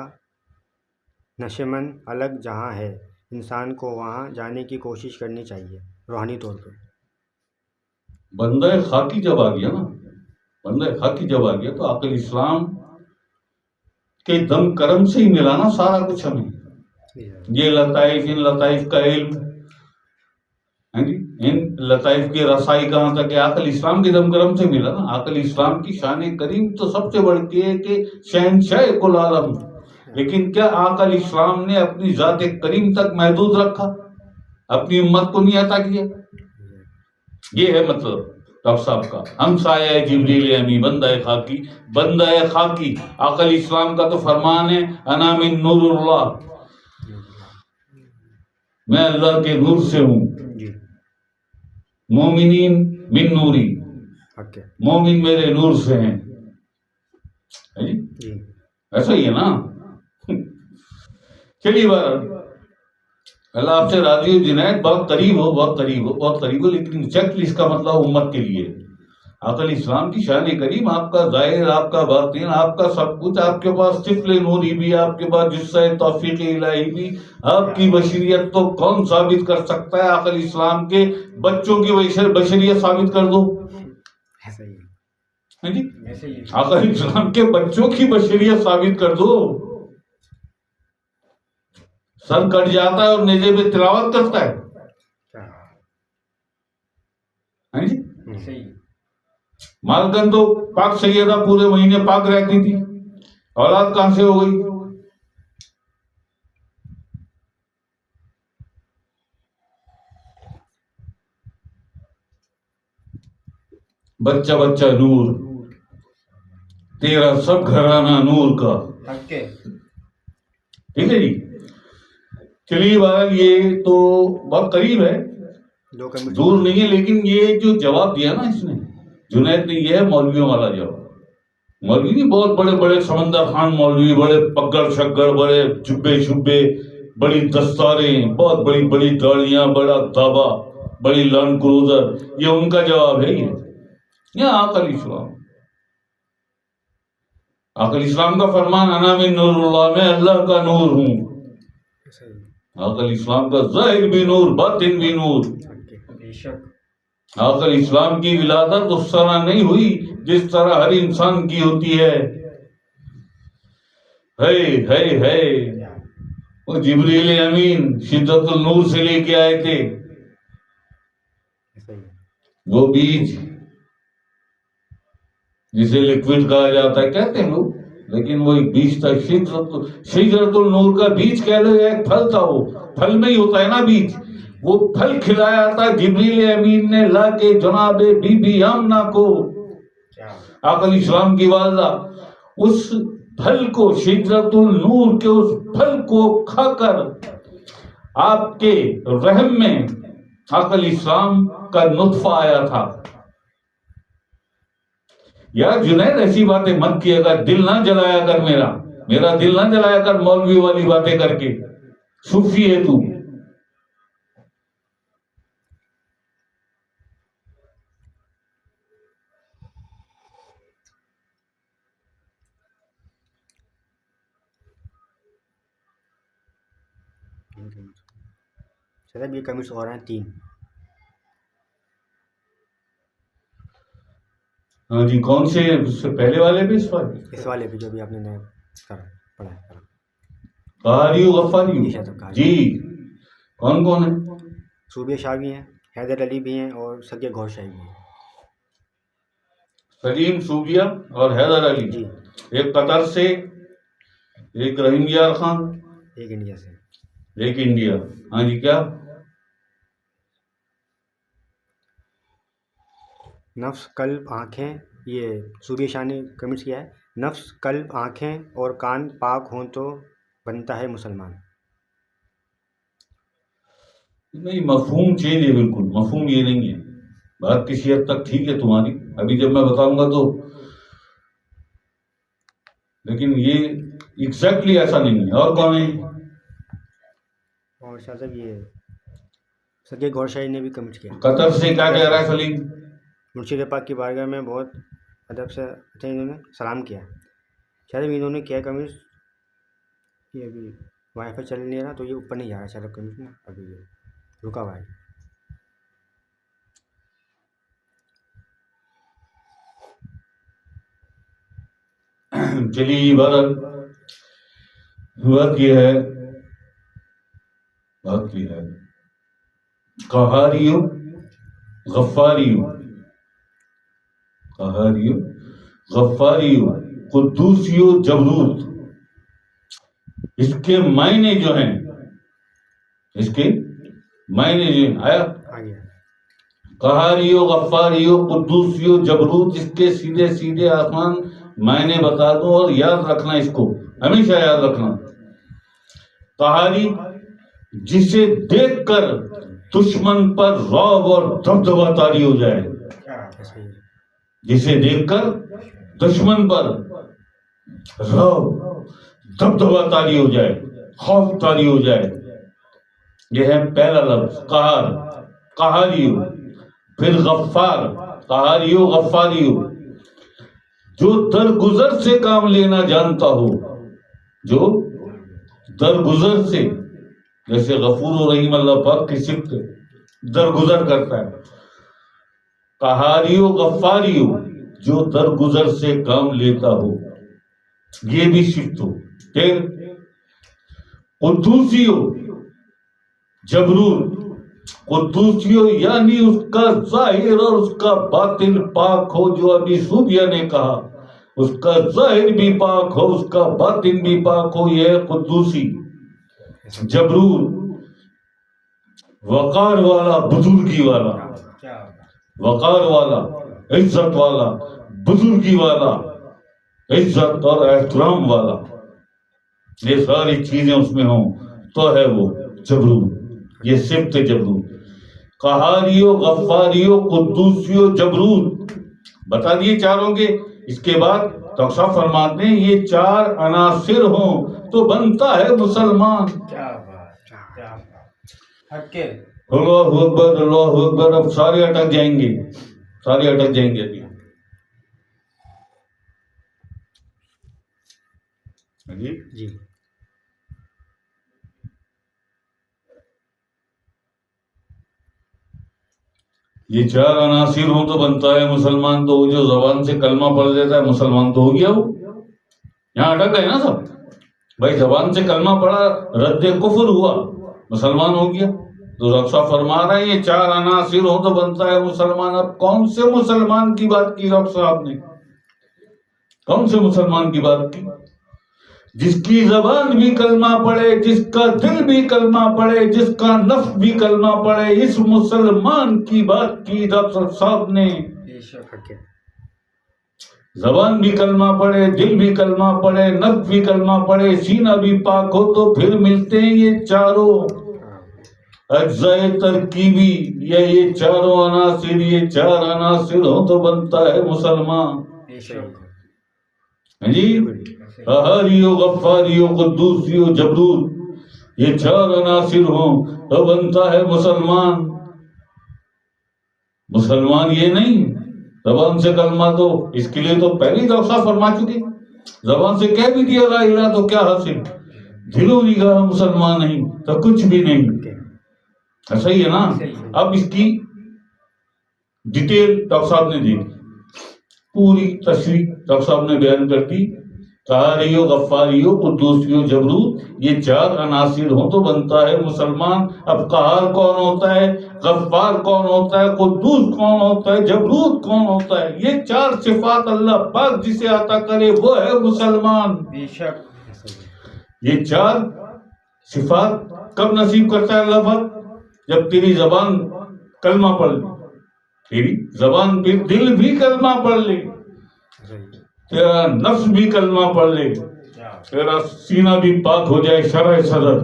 نشمن الگ جہاں ہے. انسان کو وہاں جانے کی کوشش کرنی چاہیے روحانی طور پہ. بندہ خاکی جب آ گیا نا, بندہ خاکی جب آ گیا تو عقل اسلام کے دم کرم سے ہی ملا نا سارا کچھ ہمیں. یہ لطائف, ان لطائف کا علم, ان لطائف کی رسائی کہاں تک ہے؟ عقل اسلام کے دم کرم سے ملا نا. عقل اسلام کی شان کریم تو سب سے بڑھتی ہے کہ شہنشاہ کل عالم. لیکن کیا عقل اسلام نے اپنی ذات کریم تک محدود رکھا؟ اپنی امت کو نہیں عطا کیا؟ یہ ہے مطلب ڈاکٹر صاحب کا ہم سایہ جبریل امی بندہ خاکی. بندہ خاکی عقل اسلام کا تو فرمان ہے انا من نور اللہ, میں اللہ کے نور سے ہوں. مومنین من نوری, مومن میرے نور سے ہیں. ایسا ہی ہے نا. چلیے بار اللہ آپ سے راضی ہو جنید. بہت قریب ہو, بہت قریب ہو, بہت قریب ہو. لیکن ایگزیکٹلی اس کا مطلب امت کے لیے عقل اسلام کی شان کریم, آپ کا ظاہر, آپ کا باطن, آپ کا سب کچھ, آپ کے پاس طفل نوری بھی, آپ کے پاس جسہ توفیق الہی بھی, آپ کی بشریت تو کون ثابت کر سکتا ہے؟ عقل اسلام کے بچوں کی بشریت ثابت کر دو. عقل اسلام کے بچوں کی بشریت ثابت کر دو. سر کٹ جاتا ہے اور نیزے پہ تلاوت کرتا ہے. مالکن تو پاک سیدہ پورے مہینے پاک رہتی تھی, اولاد کہاں سے ہو گئی؟ بچہ بچہ نور, تیرا سب گھرانہ نور کا. ٹھیک ہے جی. چلیے بہرحال یہ تو بہت قریب ہے, دور نہیں ہے. لیکن یہ جو جواب دیا نا اس نے جنید نے, یہ ہے مولویوں والا جواب. مولوی نہیں بہت بڑے بڑے سمندر خان مولوی, بڑے پگڑ شگڑ, بڑے جبے شبے, بڑی دستاریں, بہت بڑی بڑی گاڑیاں, بڑا دابا, بڑی لینڈ کروزر. یہ ان کا جواب ہے. یہ عقل اسلام, عقل اسلام کا فرمان انا من نور اللہ, میں اللہ کا نور ہوں. عقل اسلام کا ظاہر بھی نور, باطن بھی نور. عقل اسلام کی ولادت اس طرح نہیں ہوئی جس طرح ہر انسان کی ہوتی ہے. وہ جبریل امین شدت النور سے لے کے آئے تھے وہ بیج جسے لکوڈ کہا جاتا ہے, کہتے ہیں لوگ, لیکن وہ ایک بیج تھا. شجرت النور کا بیج کہہ لو, ایک پھل تھا. وہ پھل میں ہی ہوتا ہے نا بیج. وہ پھل کھلایا تھا جبریل امین نے لا کے جناب بی بی آمنہ کو, عقل اسلام کی والدہ. اس پھل کو, شجرت النور کے اس پھل کو کھا کر آپ کے رحم میں عقل اسلام کا نطفہ آیا تھا. یار جنید ایسی باتیں مت کیا کر, دل نہ جلایا کر میرا دل نہ جلایا کر مولوی والی باتیں کر کے. صوفی ہے تو. صاحب یہ کمنٹس اور ہیں 3. ہاں جی, کون سے, اس سے پہلے والے بھی, اس والے بھی جو بھی آپ نے نیا پڑھا ہے. قہاریو غفاریو, جی کون کون ہے؟ صوبیہ شاہ بھی ہیں, حیدر علی بھی ہیں, اور سگے گور شاہی بھی ہیں. سلیم صوبیہ اور حیدر علی, جی. ایک قطر سے, ایک رحیم یار خان, ایک انڈیا سے, ایک انڈیا. ہاں جی, کیا نفس قلب آنکھیں, یہ صوبیہ شاہ نے کمنٹس کیا ہے, نفس قلب آنکھیں اور کان پاک ہوں تو بنتا ہے مسلمان. نہیں, مفہوم چینج ہے بالکل, مفہوم یہ نہیں ہے. بات کسی حد تک ٹھیک ہے تمہاری, ابھی جب میں بتاؤں گا تو, لیکن یہ ایگزیکٹلی ایسا نہیں ہے. اور کون ہے؟ اور شاہ صاحب یہ سگے گور شاہی نے بھی کمنٹس کیا. قطر سے کیا کہہ رہا ہے سلیم؟ مرشد پاک کی بارگاہ میں بہت ادب سے انہوں نے سلام کیا. شاید انہوں نے کیا کمنٹس, یہ ابھی وائی فائی چل نہیں رہا تو یہ اوپر نہیں جا رہا شاید کمنٹس نا, ابھی یہ رکا ہوا ہے. چلیے, بات یہ ہے قہاریو غفاریو, قہاریو غفاریو قدوسیو جبروت. اس کے معنی جو ہیں, آیا قہاریو غفاریو قدوسیو جبروت, اس کے سیدھے سیدھے آسمان معنی بتا دوں, اور یاد رکھنا, اس کو ہمیشہ یاد رکھنا. قہاری جسے دیکھ کر دشمن پر رعب اور دبدبہ طاری ہو جائے, جسے دیکھ کر دشمن پر رعب دبدبہ طاری ہو جائے, خوف طاری ہو جائے. یہ ہے پہلا لفظ قہار, قہاریو. پھر غفار, قہاریو غفاریو, جو درگزر سے کام لینا جانتا ہو, جو درگزر سے, جیسے غفور و رحیم اللہ پاک کی صفت درگزر کرتا ہے. قہاریو غفاریو, جو درگزر سے کام لیتا ہو, یہ بھی صفت ہو. پھر قدوسیو جبرور, قدوسیو یعنی اس کا ظاہر اور اس کا باطن پاک ہو, جو ابھی صوفیہ نے کہا, اس کا ظاہر بھی پاک ہو, اس کا باطن بھی پاک ہو, یہ ہے قدوسی. جبرور وقار والا, بزرگی والا, وقار والا, عزت والا, بزرگی والا, عزت اور احترام والا, یہ ساری چیزیں اس میں ہوں تو ہے وہ جبرور. یہ صفت جبرور. قہاریو غفاریو قدوسیو جبرور بتا دیے چاروں کے. اس کے بعد تقشا فرماتے ہیں یہ 4 عناصر ہوں تو بنتا ہے مسلمان. کیا بات, کیا بات. اللہ اکبر, اللہ اکبر. اب سارے اٹک جائیں گے, سارے اٹک جائیں گے. ابھی جی یہ 4 عناصر ہوں تو بنتا ہے مسلمان. تو وہ جو زبان سے کلمہ پڑھ دیتا ہے مسلمان تو ہو گیا. وہ یہاں اٹک گئے نا سب بھائی, زبان سے کلمہ پڑھا, رد کفر ہوا, مسلمان ہو گیا. تو رقصہ فرما رہے ہیں یہ 4 عناصر ہوں تو بنتا ہے مسلمان. اب کون سے مسلمان کی بات کی رقصہ صاحب نے, کون سے مسلمان کی بات کی؟ جس کی زبان بھی کلمہ پڑھے, جس کا دل بھی کلمہ پڑھے, جس کا نفس بھی کلمہ پڑھے, اس مسلمان کی بات کی ڈاکٹر صاحب نے. زبان بھی کلمہ پڑھے, دل بھی کلمہ پڑھے, نفس بھی کلمہ پڑھے, سینہ بھی پاک ہو, تو پھر ملتے ہیں یہ چاروں اجزائے ترکیبی, یا یہ چاروں عناصر, یہ 4 عناصر ہو تو بنتا ہے مسلمان. ہاں جی، قہاری ہو، غفاری ہو، قدوسی ہو، جبروت، یہ چار عناصر ہوں تو بنتا ہے مسلمان۔ مسلمان یہ نہیں زبان سے کلمہ تو اس کے لیے تو پہلے ہی ڈاکٹر فرما چکے، زبان سے کہہ بھی دیا لا الہ تو کیا حاصل، دلوں نگاہ مسلمان نہیں تو کچھ بھی نہیں۔ ایسا ہی ہے نا؟ اب اس کی ڈیٹیل ڈاکٹر صاحب نے دی، پوری تشریح ڈاکٹر صاحب نے بیان کر دی۔ قہاری ہو، غفاری ہو، قدوسی ہو، جبروت، یہ چار عناصر ہوں تو بنتا ہے مسلمان۔ اب قہار کون ہوتا ہے، غفار کون ہوتا ہے، قدوس کون ہوتا ہے، جبروت کون ہوتا ہے، یہ چار صفات اللہ پاک جسے عطا کرے وہ ہے مسلمان۔ بے شک یہ چار صفات کب نصیب کرتا ہے اللہ پاک؟ جب تیری زبان کلمہ پڑھ لے، تیری زبان پہ دل بھی کلمہ پڑھ لے، تیرا نفس بھی کلمہ پڑھ لے، تیرا سینہ بھی پاک ہو جائے شرح صدر،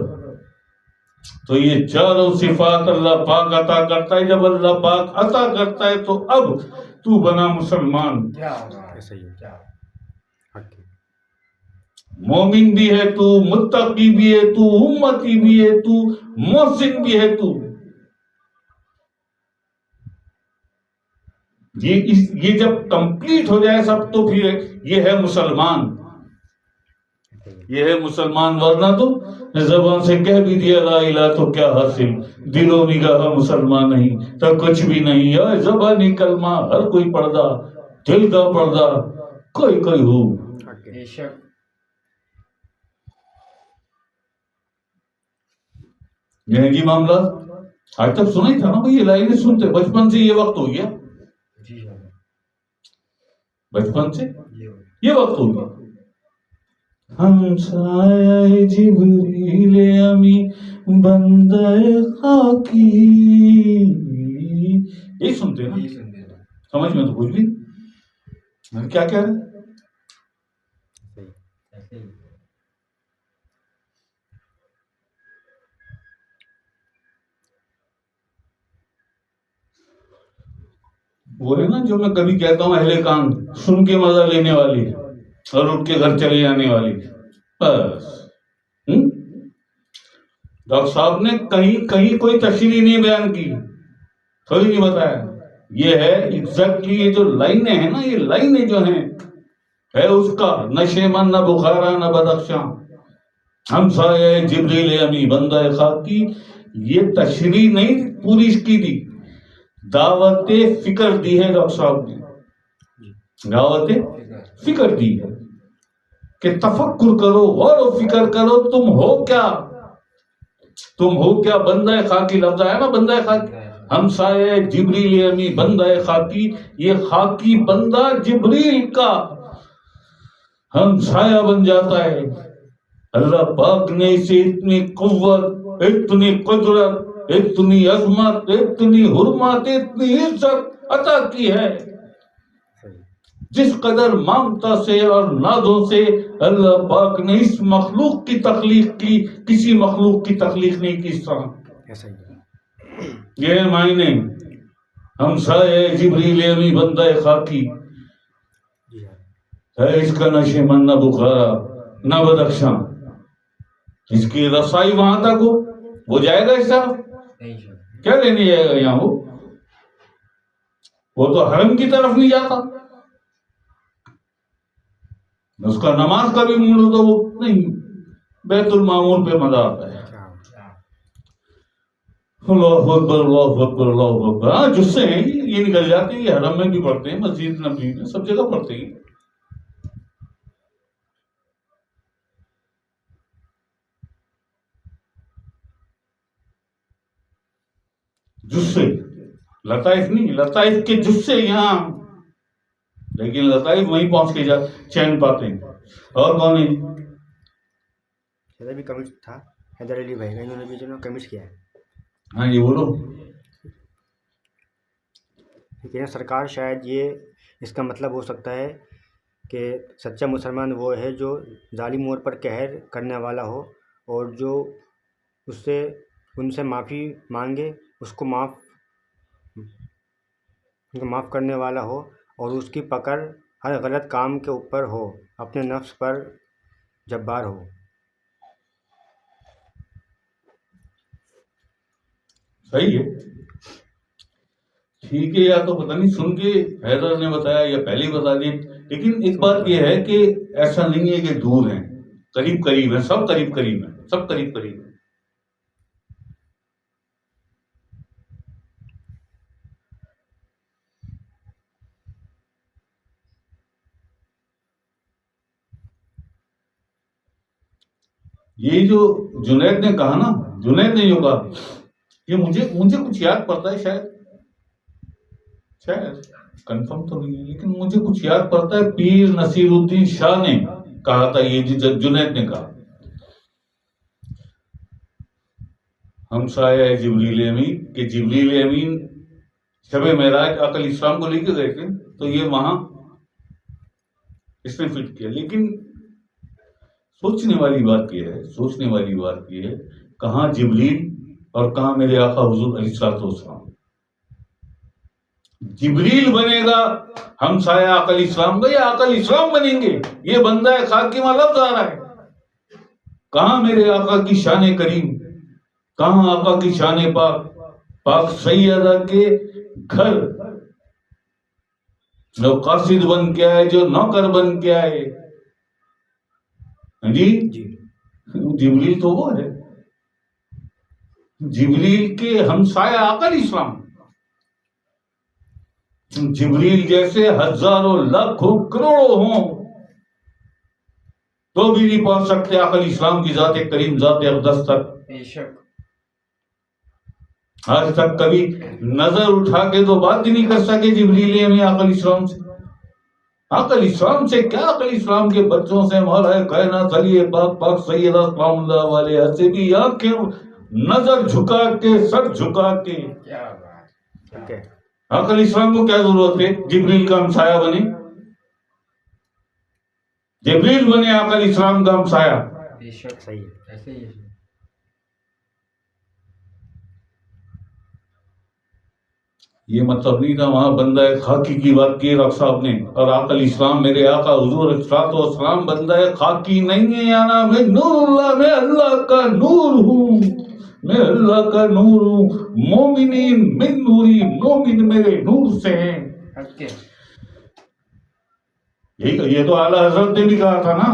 تو یہ چاروں صفات اللہ پاک عطا کرتا ہے۔ جب اللہ پاک عطا کرتا ہے تو اب تو بنا مسلمان، کیا ہوگا؟ مومن بھی ہے تو، متقی بھی ہے تو، امتی بھی ہے تو، محسن بھی ہے تو۔ یہ جب کمپلیٹ ہو جائے سب تو پھر یہ ہے مسلمان، یہ ہے مسلمان۔ ورنہ تو زبان سے کہہ بھی دیا لا الہ تو کیا حاصل، دل و نگاہ مسلمان نہیں تو کچھ بھی نہیں۔ یا زبانی کلمہ ہر کوئی پڑھدا، دل کا پڑھدا کوئی کوئی ہو۔ بے شک یہ جی معاملات آج تک سنا ہی تھا نا بھائی، یہ لائنیں سنتے بچپن سے، یہ وقت ہو گیا، جی بچپن سے یہ وقت ہو گیا۔ ہمسایہ جبریل امی بندہ خاکی، یہ سنتے ہیں نا، سمجھ میں تو کچھ بھی نہیں کیا کہہ رہے۔ وہ ہے نا جو میں کبھی کہتا ہوں، اہل کان سن کے مزہ لینے والی اور اٹھ کے گھر چلے جانے والی، بس۔ ڈاکٹر صاحب نے کہیں کوئی تشریح نہیں بیان کی، کوئی نہیں بتایا، یہ ہے ایگزیکٹلی یہ جو لائنیں ہیں نا، یہ لائنیں جو ہیں ہے اس کا، نہ شیمن نہ بخارا نہ بدخشاں، ہمسایہ جبریل امی بندہ خاکی، یہ تشریح نہیں پوری اس کی دی، دعوت فکر دی ہے ڈاکٹر صاحب نے، دعوت فکر دی ہے کہ تفکر کرو، غور و فکر کرو، تم ہو کیا، تم ہو کیا۔ بندہ خاکی لفظ آیا نا، بندہ خاکی، ہمسایہ جبریل امی بندہ خاکی، یہ خاکی بندہ جبریل کا ہمسایہ بن جاتا ہے۔ اللہ پاک نے اسے اتنی قوت، اتنی قدرت، اتنی عظمت، اتنی حرمت، اتنی عزت عطا کی ہے، جس قدر ممتا سے اور نازوں سے اللہ پاک نے اس مخلوق کی تخلیق کی، کسی مخلوق کی تخلیق نہیں کی اس طرح۔ یہ معنی ہمسایہ جبریل امی بندہ خاکی ہے، اس کا نہ شیمن نہ بخارا نہ بدخشاں، اس کی رسائی وہاں تک ہو جائے گا اس طرح، کیا لینے جائے گا یہاں، وہ تو حرم کی طرف نہیں جاتا، اس کا نماز کا بھی موڈ ہو تو وہ نہیں، بیت المعمور پہ مزہ آتا ہے۔ اللہ اکبر اللہ اکبر اللہ اکبر۔ ہاں جسے ہیں یہ نکل جاتے ہیں، یہ حرم میں بھی پڑھتے ہیں، مسجد نبوی میں سب جگہ پڑھتے ہیں۔ جسے لطائف نہیں، لطائف کے جسے یہاں، لیکن لطائف وہیں پہنچ کے چین پاتے ہیں۔ اور کون ہے؟ بھی کمنٹ تھا حیدر علی بھائی کا، انہوں نے بھی جو کمنٹ کیا ہے۔ ہاں جی بولو۔ لیکن سرکار شاید یہ اس کا مطلب ہو سکتا ہے کہ سچا مسلمان وہ ہے جو ظالم اور پر قہر کرنے والا ہو، اور جو ان سے معافی مانگے، اس کو معاف کرنے والا ہو، اور اس کی پکڑ ہر غلط کام کے اوپر ہو، اپنے نفس پر جبار ہو۔ صحیح ہے، ٹھیک ہے، یا تو پتہ نہیں سن کے حیدر نے بتایا یا پہلے ہی بتا دی، لیکن ایک بات یہ ہے کہ ایسا نہیں ہے کہ دور ہیں، قریب قریب ہیں، سب قریب قریب ہیں، سب قریب قریب ہیں۔ یہی جو جنید نے کہا نا، جنید نے جو کہا کہ مجھے کچھ یاد پڑتا ہے، شاید کنفرم تو نہیں ہے، لیکن مجھے کچھ یاد پڑتا ہے پیر نصیر الدین شاہ نے کہا تھا، یہ جنید نے کہا، ہمسایہ جبریل امین، کہ جبریل امین شب معراج آقا علیہ السلام کو لے کے گئے تھے، تو یہ وہاں اس نے فٹ کیا۔ لیکن سوچنے والی بات یہ ہے کہاں جبریل اور کہاں میرے آقا حضور علیہ السلام۔ جبریل بنے گا ہمسایہ آقا علیہ السلام کا، یا آقا علیہ السلام بنیں گے؟ یہ بندہ خاکمہ لفظ آ رہا ہے۔ کہاں میرے آقا کی شان کریم، کہاں آقا کی شان پاک سیدہ کے گھر جو قاصد بن کے آئے، جو نوکر بن کے آئے، جی جبریل تو وہ ہے، جبریل کے ہمسایہ آقا علیہ السلام۔ جبریل جیسے ہزاروں لاکھوں کروڑوں ہوں تو بھی نہیں پہنچ سکتے آقا علیہ السلام کی ذات کریم، ذات اقدس تک۔ بے شک آج تک کبھی نظر اٹھا کے تو بات ہی نہیں کر سکے جبریل امین آقا علیہ السلام سے۔ آقا علیہ السلام سے کیا، آقا علیہ السلام کے بچوں سے، مولا کائنات علی پاک سیدہ سلام اللہ علیہ سے بھی آنکھیں نظر جھکا کے، سر جھکا کے۔ کیا بات ہے۔ آقا علیہ السلام کو کیا ضرورت ہے جبریل کا ہمسایہ بنے؟ جبریل بنے آقا علیہ السلام کا ہمسایہ۔ بے شک صحیح ہے۔ ایسے ہی ہے۔ یہ مطلب نہیں تھا وہاں بندہ خاکی کی بات کی ڈاکٹر صاحب نے، اور آقا علیہ السلام میرے آقا حضور السلام بندہ خاکی نہیں ہے، یانا میں نور اللہ، میں اللہ کا نور ہوں، میں اللہ کا نور ہوں، مومنین من نوری، مومن میرے نور سے ہیں۔ یہ تو اعلیٰ حضرت نے بھی کہا تھا نا،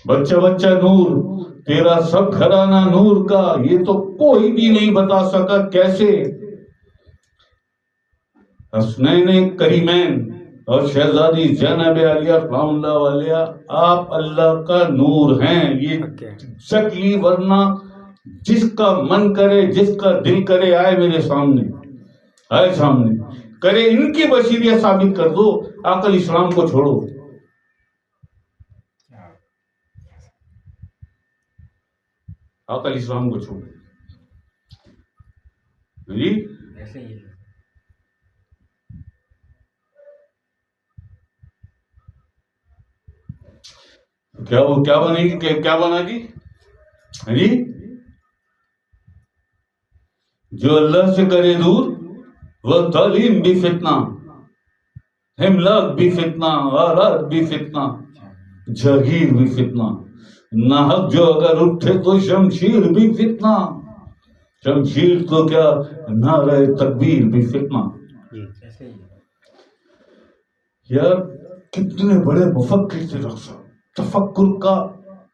بچہ بچہ نور، تیرا سب گھرانہ نور کا۔ یہ تو کوئی بھی نہیں بتا سکا کیسے حسنین کریمین اور شہزادی زینب عالیہ رحمۃ اللہ علیہ آپ اللہ کا نور ہیں، یہ شکلی، ورنہ جس کا من کرے، جس کا دل کرے آئے میرے سامنے، آئے سامنے کرے، ان کی بشریت ثابت کر دو، آقا علیہ السلام کو چھوڑو۔ آقا علیہ السلام کو چھوڑو جی۔ ایسے ہی ہے۔ کیا بنے گی، کیا بنا جی؟ جی جو اللہ سے کرے دور، وہ تعلیم بھی فتنہ، ہملاک بھی فتنہ، آلات بھی فتنہ، جاگیر بھی فتنہ، ناحق جو اگر اٹھے تو شمشیر بھی فتنہ، شمشیر تو کیا نعرہ تکبیر بھی فتنہ۔ ایسے ہی ہے۔ یار کتنے بڑے مفکر تھے ڈاکٹر صاحب، تفکر کا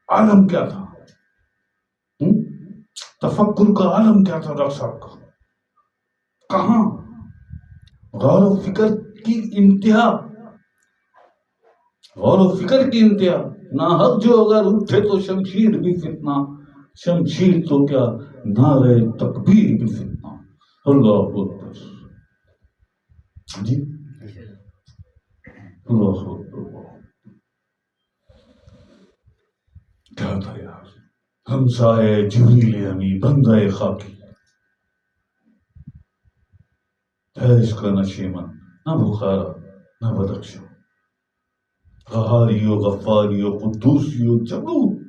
عالم کیا تھا، تفکر کا عالم کیا تھا ڈاکٹر صاحب کا، کہاں غور و فکر کی انتہا، غور و فکر کی انتہا، ناحق جو اگر اٹھے تو شمشیر بھی فتنہ، شمشیر تو کیا نعرہ تکبیر بھی فتنہ۔ اللہ اکبر جی، اللہ اکبر۔ کیا تھا یار، ہمسائے جبریل امین، بندہ خاکی، ہے اس کا نہ شیمن، نہ بخارا، نہ بدخشاں، قہاری و غفاری و قدوسی و جبروت،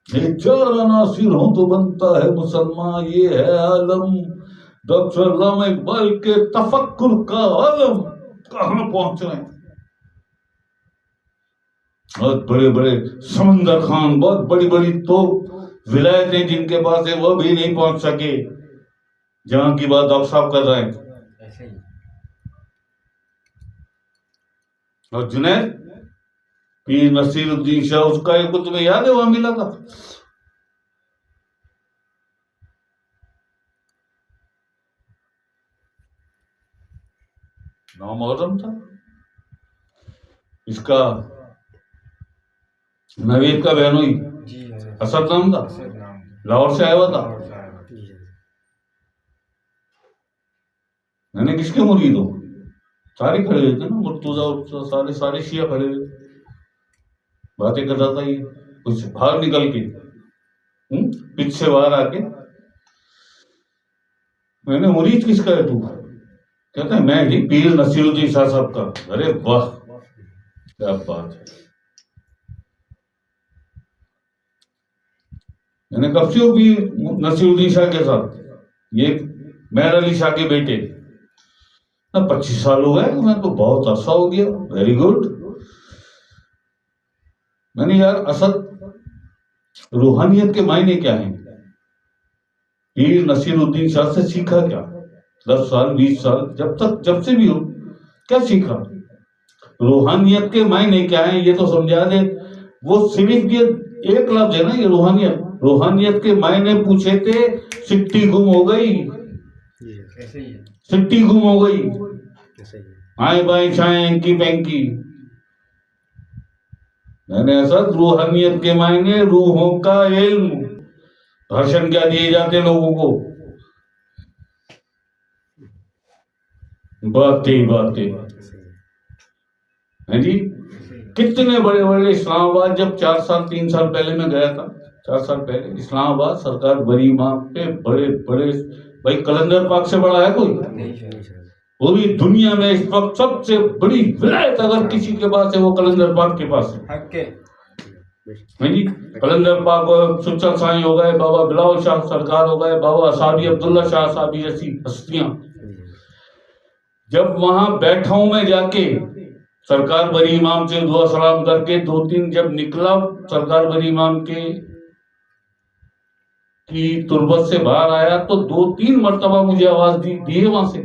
یہ چار عناصر ہوں تو بنتا ہے مسلمان۔ یہ ہے عالم ڈاکٹر علامہ اقبال کے تفکر کا عالم۔ کہاں پہنچ رہے ہیں، بہت بڑے بڑے سمندر خان، بہت بڑی بڑی توپ ولایتیں جن کے پاس ہے وہ بھی نہیں پہنچ سکے جہاں کی بات آپ صاحب کر رہے ہیں. ایسے ہی اور جنید پیر نصیر الدین شاہ، اس کا ایک تمہیں یاد ہے وہاں ملا تھا؟ نام اعظم تھا اس کا، نوید کا بہنوئی جی اسد نام تھا، اسد نام لاہور سے آیا ہوا تھا. اور صاحب جی میں نے کس کے مرید ہو، سارے کھڑے ہوئے تھے نا، مرتضیٰ سارے سارے شیعہ کھڑے ہوئے تھے. باتیں کرتا تھا یہ کچھ باہر نکل کے، پیچھے سے باہر آ کے، میں نے مرید کس کا ہے تو؟ کہتا ہے میں جی پیر نصیر الدین شاہ صاحب کا. ارے واہ کیا بات ہے. میں نے کب سے ہو پیر نصیر الدین شاہ کے ساتھ؟ یہ مہر علی شاہ کے بیٹے. 25 سال ہو گئے. میں تو بہت عرصہ ہو گیا. Very good. میں نے یار اسد روحانیت کے معنی کیا ہیں؟ پیر نصیر الدین شاہ سے سیکھا کیا؟ 10 سال 20 سال جب سے بھی ہو کیا سیکھا؟ روحانیت کے معنی کیا ہیں یہ تو سمجھا دے. وہ صرف یہ ایک لفظ ہے نا، یہ روحانیت کے معنی پوچھے تھے، سٹی گم ہو گئی، ایسے ہی سٹی گم ہو گئی. ایسے ہی آئیں بائیں چھائیں انکی پینکی. میں نے ایسا روحانیت کے معنی روحوں کا علم. بھاشن کیا دیے جاتے لوگوں کو؟ باتیں ہیں جی. کتنے بڑے بڑے اسلام آباد، جب 4 سال 3 سال پہلے میں گیا تھا، 4 سال پہلے اسلام آباد سرکار بری امام پہ بڑے بڑے، بھائی کلندر پاک سے بڑا ہے کوئی؟ نہیں سر پوری دنیا میں اس وقت سب سے بڑی ولایت اگر کسی کے پاس ہے وہ کلندر پاک کے پاس ہے. حق کے جی کلندر پاک سچل سائیں ہو گئے، بابا بلاول شاہ سرکار ہو گئے، بابا صابی عبداللہ شاہ صابی جیسی ہستیاں. جب وہاں بیٹھا ہوں میں جا کے، سرکار بری امام سے دعا سلام کر کے 2-3 جب نکلا سرکار بری امام کے کی تربت سے باہر آیا تو 2-3 مرتبہ مجھے آواز دی ہے وہاں سے،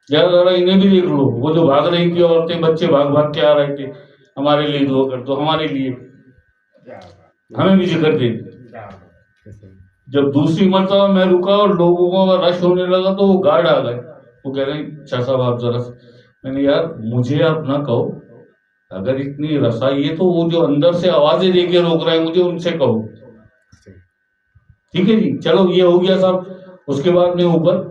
ذرا انہیں بھی دیکھ لو. وہ جو بھاگ رہی تھی عورتیں بچے بھاگ کے آ رہے تھے، ہمارے لیے دعا کر دو، ہمارے لیے، ہمیں بھی ذکر دے. جب دوسری مرتبہ میں رکا اور لوگوں کا رش ہونے لگا تو وہ گارڈ آ گئے. وہ کہہ رہے ہیں شاہ صاحب آپ ذرا. میں نے یار مجھے آپ نہ کہو، اگر اتنی رسائی ہے تو وہ جو اندر سے آوازیں دے کے روک رہے ہیں مجھے ان سے کہو. ٹھیک ہے جی چلو یہ ہو گیا صاحب. اس کے بعد میں اوپر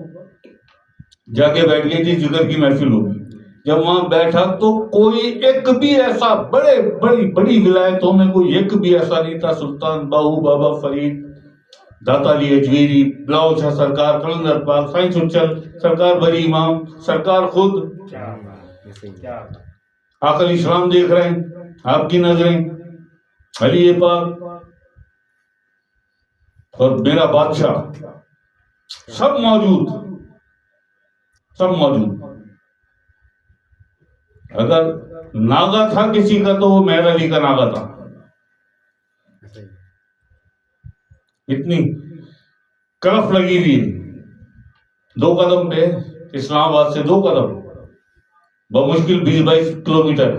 جا کے بیٹھ گئی تھی، ذکر کی محفل ہوگی. جب وہاں بیٹھا تو کوئی ایک بھی ایسا بڑی ولایتوں میں کوئی ایک بھی ایسا نہیں تھا. سلطان باہو، بابا فرید، داتا علی اجمیری، بلاول شاہ سرکار، کلندر پاک، سائیں سچل سرکار بری امام سرکار خود، آقا علیہ السلام دیکھ رہے ہیں، آپ کی نظریں علی پاک اور میرا بادشاہ سب موجود. اگر ناگا تھا کسی کا تو وہ مہر علی کا ناگا تھا. اتنی کرف لگی ہوئی 2 قدم پہ، اسلام آباد سے 2 قدم، بمشکل 20-22 کلومیٹر.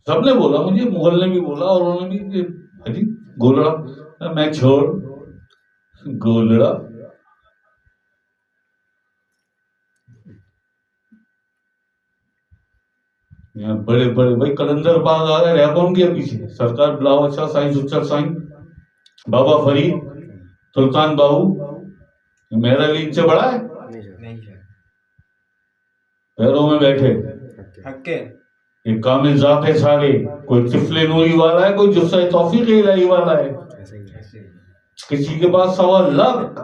سب نے بولا مجھے، مغل نے بھی بولا اور انہوں نے بھی کہ گولڑا. میں چھوڑ گولڑا. یہاں بڑے بھائی کلندر پاک آ رہے رہ کون کیا پیچھے؟ سرکار بلاول شاہ، سائیں سچل سائیں، بابا فرید، سلطان باہو. مہر علی ان سے بڑا ہے؟ نہیں سر پیروں میں بیٹھے حق کے ایک کامل ذات ہے سارے. کوئی طفل نوری والا ہے، کوئی جثہ توفیق الہی والا ہے. کسی کے پاس 1.25 لاکھ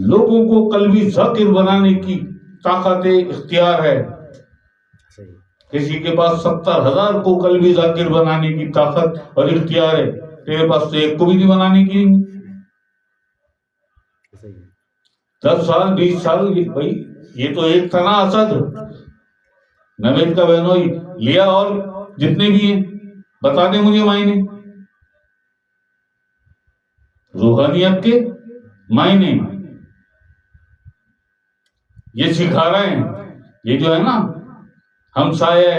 لوگوں کو قلبی ذاکر بنانے کی طاقت اختیار ہے. کسی کے پاس 70,000 کو قلبی ذاکر بنانے کی طاقت اور اختیار ہے. تیرے پاس تو ایک کو بھی نہیں بنانے کی. 10 سال 20 سال بھائی یہ تو ایک تھا نا اسد، نوید کا بہنوئی لیا اور جتنے بھی ہیں بتا دیں مجھے معنی، روحانیت کے معنی یہ سکھا رہے ہیں. یہ جو ہے نا ہمسایہ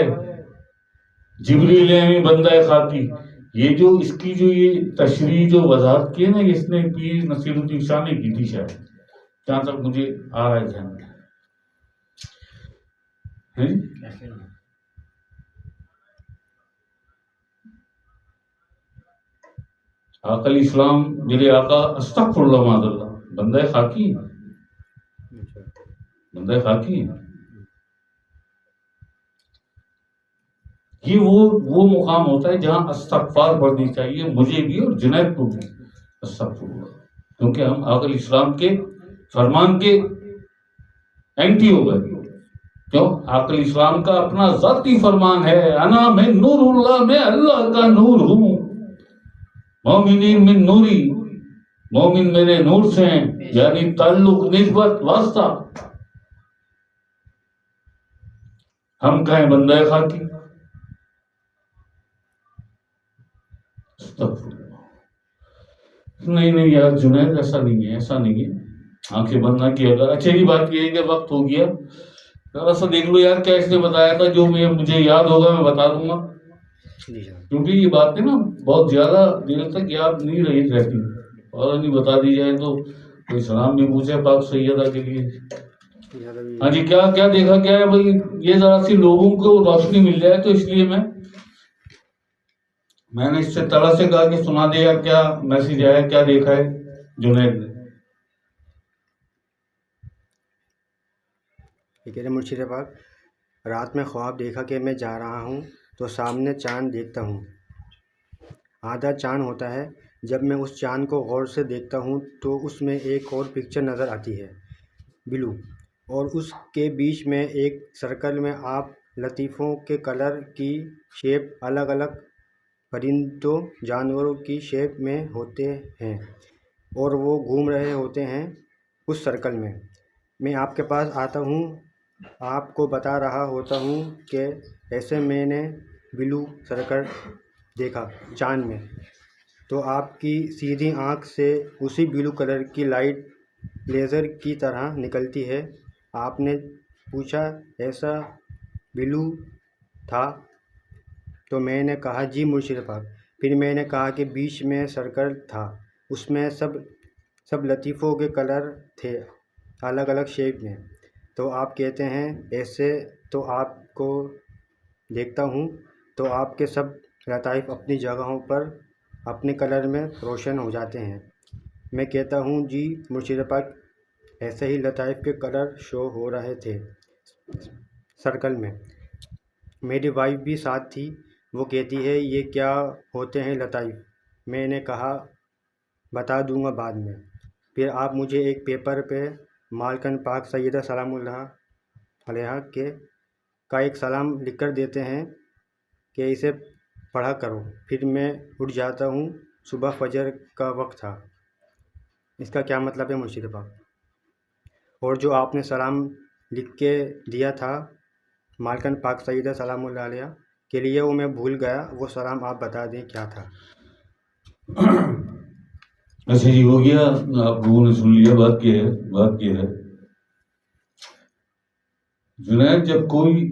جبریل امین بندہ خاکی، یہ جو اس کی جو یہ تشریح جو وضاحت کی ہے نا، اس نے پیر نصیر الدین شاہ نے کی تھی شاید، جہاں تک مجھے آ رہا ہے ذہن میں. ایسے ہی ہے. آقا علیہ السلام میرے آقا استغفر اللہ معاذ اللہ بندہ خاکی ہیں، بندہ خاکی ہیں. یہ وہ مقام ہوتا ہے جہاں استغفار پڑھنی چاہیے مجھے بھی اور جنید کو بھی. استغفر اللہ، کیونکہ ہم آقا علیہ السلام کے فرمان کے اینٹی ہو گئے. کیوں؟ آقا علیہ السلام کا اپنا ذاتی فرمان ہے، انا من نور اللہ، میں اللہ کا نور ہوں. مومنین من نوری، مومن میرے نور سے ہیں، یعنی تعلق، نسبت، واسطہ. ہم کہیں بندہ خاکی. نہیں یار جنید ایسا نہیں ہے، ایسا نہیں ہے. آنکھیں بند نہ کیا کر. اچھا یہ بات یہ ہے کہ وقت ہو گیا، ذرا سا دیکھ لو یار کیا اس نے بتایا تھا. جو مجھے یاد ہوگا میں بتا دوں گا، کیونکہ یہ باتیں نا بہت زیادہ دیر تک یاد نہیں رہتی. اور نہیں بتا دی جائے تو کوئی سلام بھی پوچھے پاک سیدہ کے لیے. ہاں جی کیا دیکھا کیا ہے بھائی؟ یہ ذرا سی لوگوں کو روشنی مل جائے تو اس لیے میں نے اس سے طرح سے کہا کہ سنا دے یار کیا میسج آیا، کیا دیکھا ہے جنید نے. ٹھیک ہے مرشد پاک، رات میں خواب دیکھا کہ میں جا رہا ہوں تو سامنے چاند دیکھتا ہوں. آدھا چاند ہوتا ہے. جب میں اس چاند کو غور سے دیکھتا ہوں تو اس میں ایک اور پکچر نظر آتی ہے بلو، اور اس کے بیچ میں ایک سرکل میں آپ لطیفوں کے کلر کی شیپ الگ الگ پرندوں جانوروں کی شیپ میں ہوتے ہیں اور وہ گھوم رہے ہوتے ہیں اس سرکل میں. میں آپ کے پاس آتا ہوں، آپ کو بتا رہا ہوتا ہوں کہ ایسے میں نے بلو سرکل دیکھا چاند میں، تو آپ کی سیدھی آنکھ سے اسی بلو کلر کی لائٹ لیزر کی طرح نکلتی ہے. آپ نے پوچھا ایسا بلو تھا؟ تو میں نے کہا جی مرشد پاک. پھر میں نے کہا کہ بیچ میں سرکل تھا، اس میں سب لطیفوں کے کلر تھے الگ الگ شیپ میں. تو آپ کہتے ہیں ایسے تو آپ کو دیکھتا ہوں تو آپ کے سب لطائف اپنی جگہوں پر اپنے کلر میں روشن ہو جاتے ہیں. میں کہتا ہوں جی مرشد پاک ایسے ہی لطائف کے کلر شو ہو رہے تھے سرکل میں. میری وائف بھی ساتھ تھی، وہ کہتی ہے یہ کیا ہوتے ہیں لطائف؟ میں نے کہا بتا دوں گا بعد میں. پھر آپ مجھے ایک پیپر پہ مالکن پاک سیدہ سلام اللہ علیہا کا ایک سلام لکھ کر دیتے ہیں کہ اسے پڑھا کرو. پھر میں اٹھ جاتا ہوں. صبح فجر کا وقت تھا. اس کا کیا مطلب ہے مرشد پاک؟ اور جو آپ نے سلام لکھ کے دیا تھا مالکن پاک سیدہ سلام اللہ علیہا کے لیے، وہ میں بھول گیا، وہ سلام آپ بتا دیں کیا تھا. اچھا جی ہو گیا، آپ لوگوں نے سن لیا. بات یہ ہے جنید جب کوئی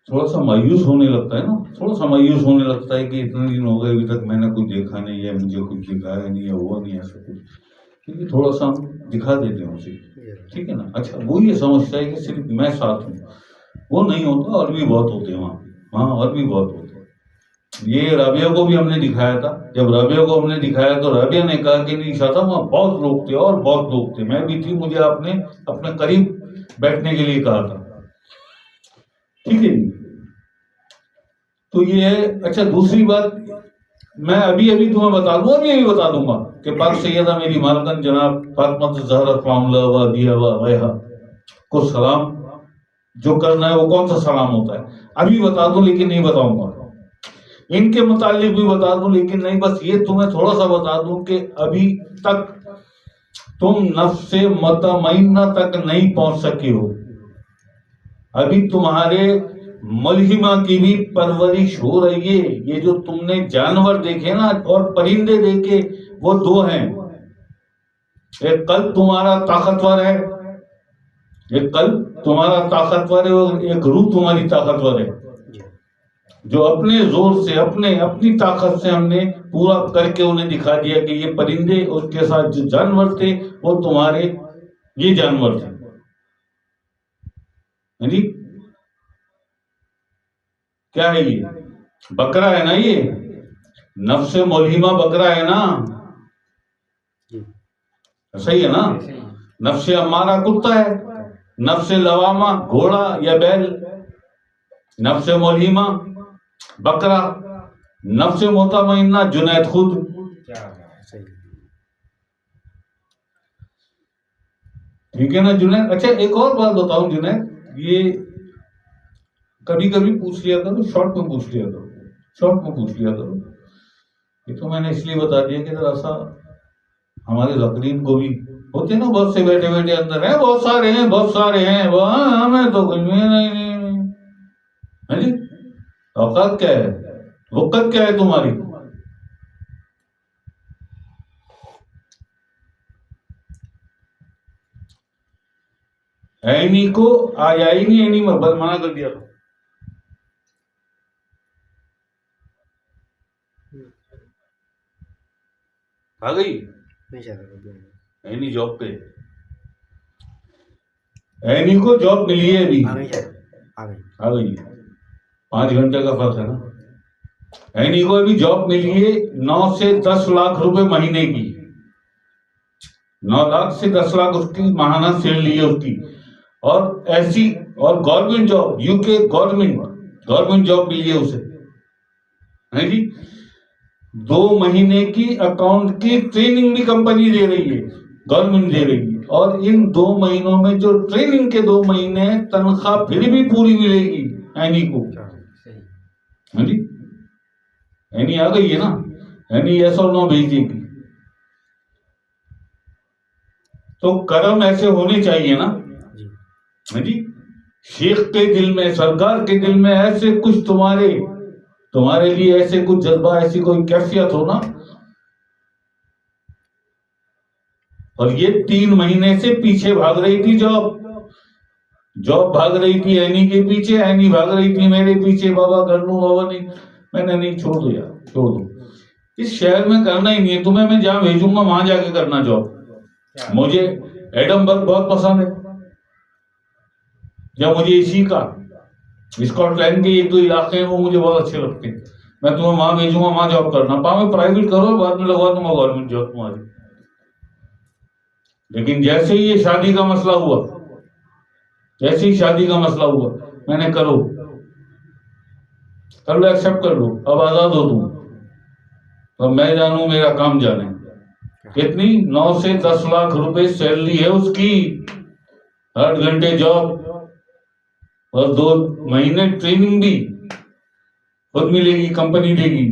تھوڑا سا مایوس ہونے لگتا ہے نا، تھوڑا سا مایوس ہونے لگتا ہے کہ اتنے دن ہو گئے ابھی تک میں نے کچھ دیکھا نہیں ہے، مجھے کچھ دکھایا نہیں ہے، ہوا نہیں ایسا کچھ، کیونکہ تھوڑا سا ہم دکھا دیتے ہیں اسے، ٹھیک ہے نا. اچھا وہ یہ سمجھتا ہے کہ صرف میں ساتھ ہوں، وہ نہیں ہوتا، اور بھی بہت ہوتے ہیں وہاں اور بھی بہت ہوتے ہیں. یہ رابعہ کو بھی ہم نے دکھایا تھا. جب رابعہ کو ہم نے دکھایا تو رابعہ نے کہا کہ نہیں شاہ صاحب وہاں بہت لوگ تھے اور بہت لوگ تھے، میں بھی تھی، مجھے آپ نے اپنے قریب بیٹھنے کے لیے کہا تھا، ٹھیک ہے جی. تو یہ ہے. اچھا دوسری بات میں ابھی تمہیں بتا دوں گا کہ پاک سیدہ میری مالکن جناب فاطمہ الزہرا معاملہ و دیا و غیرہ کو سلام جو کرنا ہے وہ کون سا سلام ہوتا ہے ابھی بتا دوں، لیکن نہیں بتاؤں گا. ان کے متعلق بھی بتا دوں لیکن نہیں، بس یہ تمہیں تھوڑا سا بتا دوں کہ ابھی تک تم نفس مطمئنہ تک نہیں پہنچ سکے ہو. ابھی تمہارے ملہمہ کی بھی پرورش ہو رہی ہے. یہ جو تم نے جانور دیکھے نا اور پرندے دیکھے وہ دو ہیں. ایک قلب تمہارا طاقتور ہے, ایک قلب تمہارا طاقتور ہے, اور ایک روح تمہاری طاقتور ہے, جو اپنے زور سے اپنی طاقت سے ہم نے پورا کر کے انہیں دکھا دیا کہ یہ پرندے اور اس کے ساتھ جو جانور تھے وہ تمہارے یہ جانور تھے. جی کیا ہے یہ؟ بکرا ہے نا, یہ نفس ملہمہ بکرا ہے نا, صحیح ہے نا. نفس امارہ کتا ہے, نفس لوامہ گھوڑا یا بیل, نفس ملہمہ بکرا, نفس مطمئنہ جنید خود. ٹھیک ہے نا جنید. اچھا ایک اور بات بتاؤں جنید, یہ کبھی کبھی پوچھ لیا کرو, شارٹ میں پوچھ لیا کرو. یہ تو میں نے اس لیے بتا دیا کہ ذرا سا ہمارے ذاکرین کو بھی ہوتے نا, بہت سے بیٹھے اندر ہیں, بہت سارے ہیں, ہمیں تو کچھ بھی نہیں. ہاں جی, اوقات کیا ہے, وقت کیا ہے تمہاری؟ اینی کو آیا ہی نہیں, اینی میں بس منع کر دیا تھا. آ گئی اینی جاب پہ, اینی کو جاب ملی ہے ابھی, آ گئی. 5 گھنٹے کا فرق ہے نا. اینی کو ابھی جاب ملی ہے 9 سے 10 لاکھ روپے مہینے کی, 9 لاکھ سے 10 لاکھ اس کی ماہانہ سیلری ہے اس کی. اور ایسی اور گورنمنٹ جاب, یو کے گورنمنٹ جاب ملی ہے اسے. ہے جی, 2 مہینے کی اکاؤنٹ کی ٹریننگ بھی کمپنی دے رہی ہے, گورنمنٹ دے رہی ہے. اور ان 2 مہینوں میں جو ٹریننگ کے 2 مہینے تنخواہ پھر بھی پوری ملے گی اینی کو. ہاں جی, اینی آ گئی ہے نا, اینی یس اور نو بھیج دے گی. تو کرم ایسے ہونے چاہیے نا. ہاں جی, شیخ کے دل میں, سرکار کے دل میں ایسے کچھ تمہارے لیے ایسے کچھ جذبہ, ایسی کوئی کیفیت ہو نا. اور یہ 3 مہینے سے پیچھے بھاگ رہی تھی جاب بھاگ رہی تھی اینی کے پیچھے, اینی بھاگ رہی تھی میرے پیچھے, بابا کر لوں بابا نہیں. میں نے نہیں, چھوڑ دو یار, چھوڑ دو. اس شہر میں کرنا ہی نہیں ہے تمہیں, میں جہاں بھیجوں گا وہاں جا کے کرنا جاب. مجھے ایڈمبرگ بہت پسند ہے, یا مجھے اسی کا اسکاٹ لینڈ کے 1-2 علاقے ہیں وہ مجھے بہت اچھے لگتے ہیں, میں تمہیں وہاں بھیجوں گا, وہاں جاب کرنا. میں پرائیویٹ کرو, بعد میں لگوا دوں گا گورنمنٹ جاب تمہاری. لیکن جیسے ہی یہ شادی کا مسئلہ ہوا, میں نے کر لو, ایکسپٹ کر لو, اب آزاد ہو تم. اب میں جانوں, میرا کام جانے. کتنی 9 سے 10 لاکھ روپے سیلری ہے اس کی, 8 گھنٹے جاب اور 2 مہینے ٹریننگ بھی خود ملے گی, کمپنی دے گی.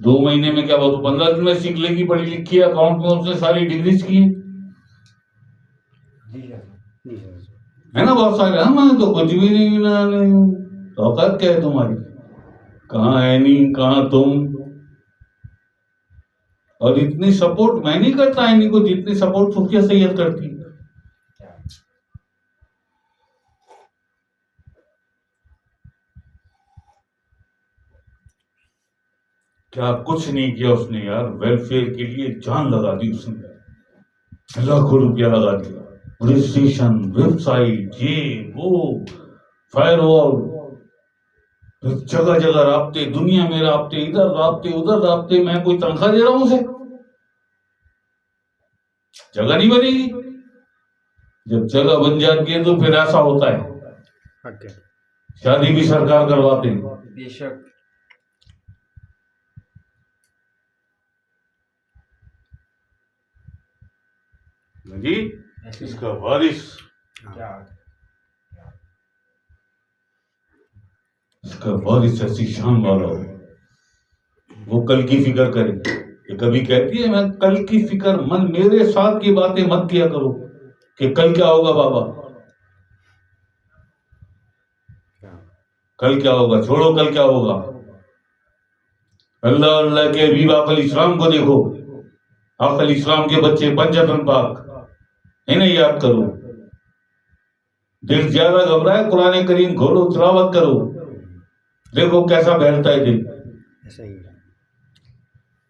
2 مہینے میں کیا بات, 15 دن میں سیکھ لے گی, پڑھی لکھی ہے, اکاؤنٹ میں اس نے ساری ڈگریز کی ہے نا. بہت سارے ہم تو کچھ بھی نہیں. اوقات کیا ہے تمہاری, کہاں ہے نہیں, کہاں تم. اور اتنی سپورٹ میں نہیں کرتا اینی کو جتنی سپورٹ صوفیہ سید کرتی. کیا کچھ نہیں کیا اس نے یار, ویلفیئر کے لیے جان لگا دی اس نے, لاکھوں روپیہ لگا دیا. رجسٹریشن, ویب سائٹ, یہ وہ, فائر وال, جگہ جگہ رابطے, دنیا میں رابطے, ادھر رابطے ادھر رابطے. میں کوئی تنخواہ دے رہا ہوں اسے؟ جگہ نہیں بنے گی. جب جگہ بن جاتی ہے تو پھر ایسا ہوتا ہے, شادی بھی سرکار کرواتے ہیں. بے شک. جی, اس کا وارث, اس کا وارث ایسی شان والا ہو, وہ کل کی فکر کرے. یہ کبھی کہتی ہے, میں کل کی فکر من, میرے ساتھ کی باتیں مت کیا کرو کہ کل کیا ہوگا بابا. کل کیا ہوگا چھوڑو، کل کیا ہوگا. اللہ کے حبیب آقا علیہ السلام کو دیکھو، آقا علیہ السلام کے بچے پنجتن پاک، انہیں یاد کرو. دل زیادہ گھبرائے قرآن کریم کھولو، تلاوت کرو، دیکھو کیسا بہلتا ہے دل. ایسا ہی ہے.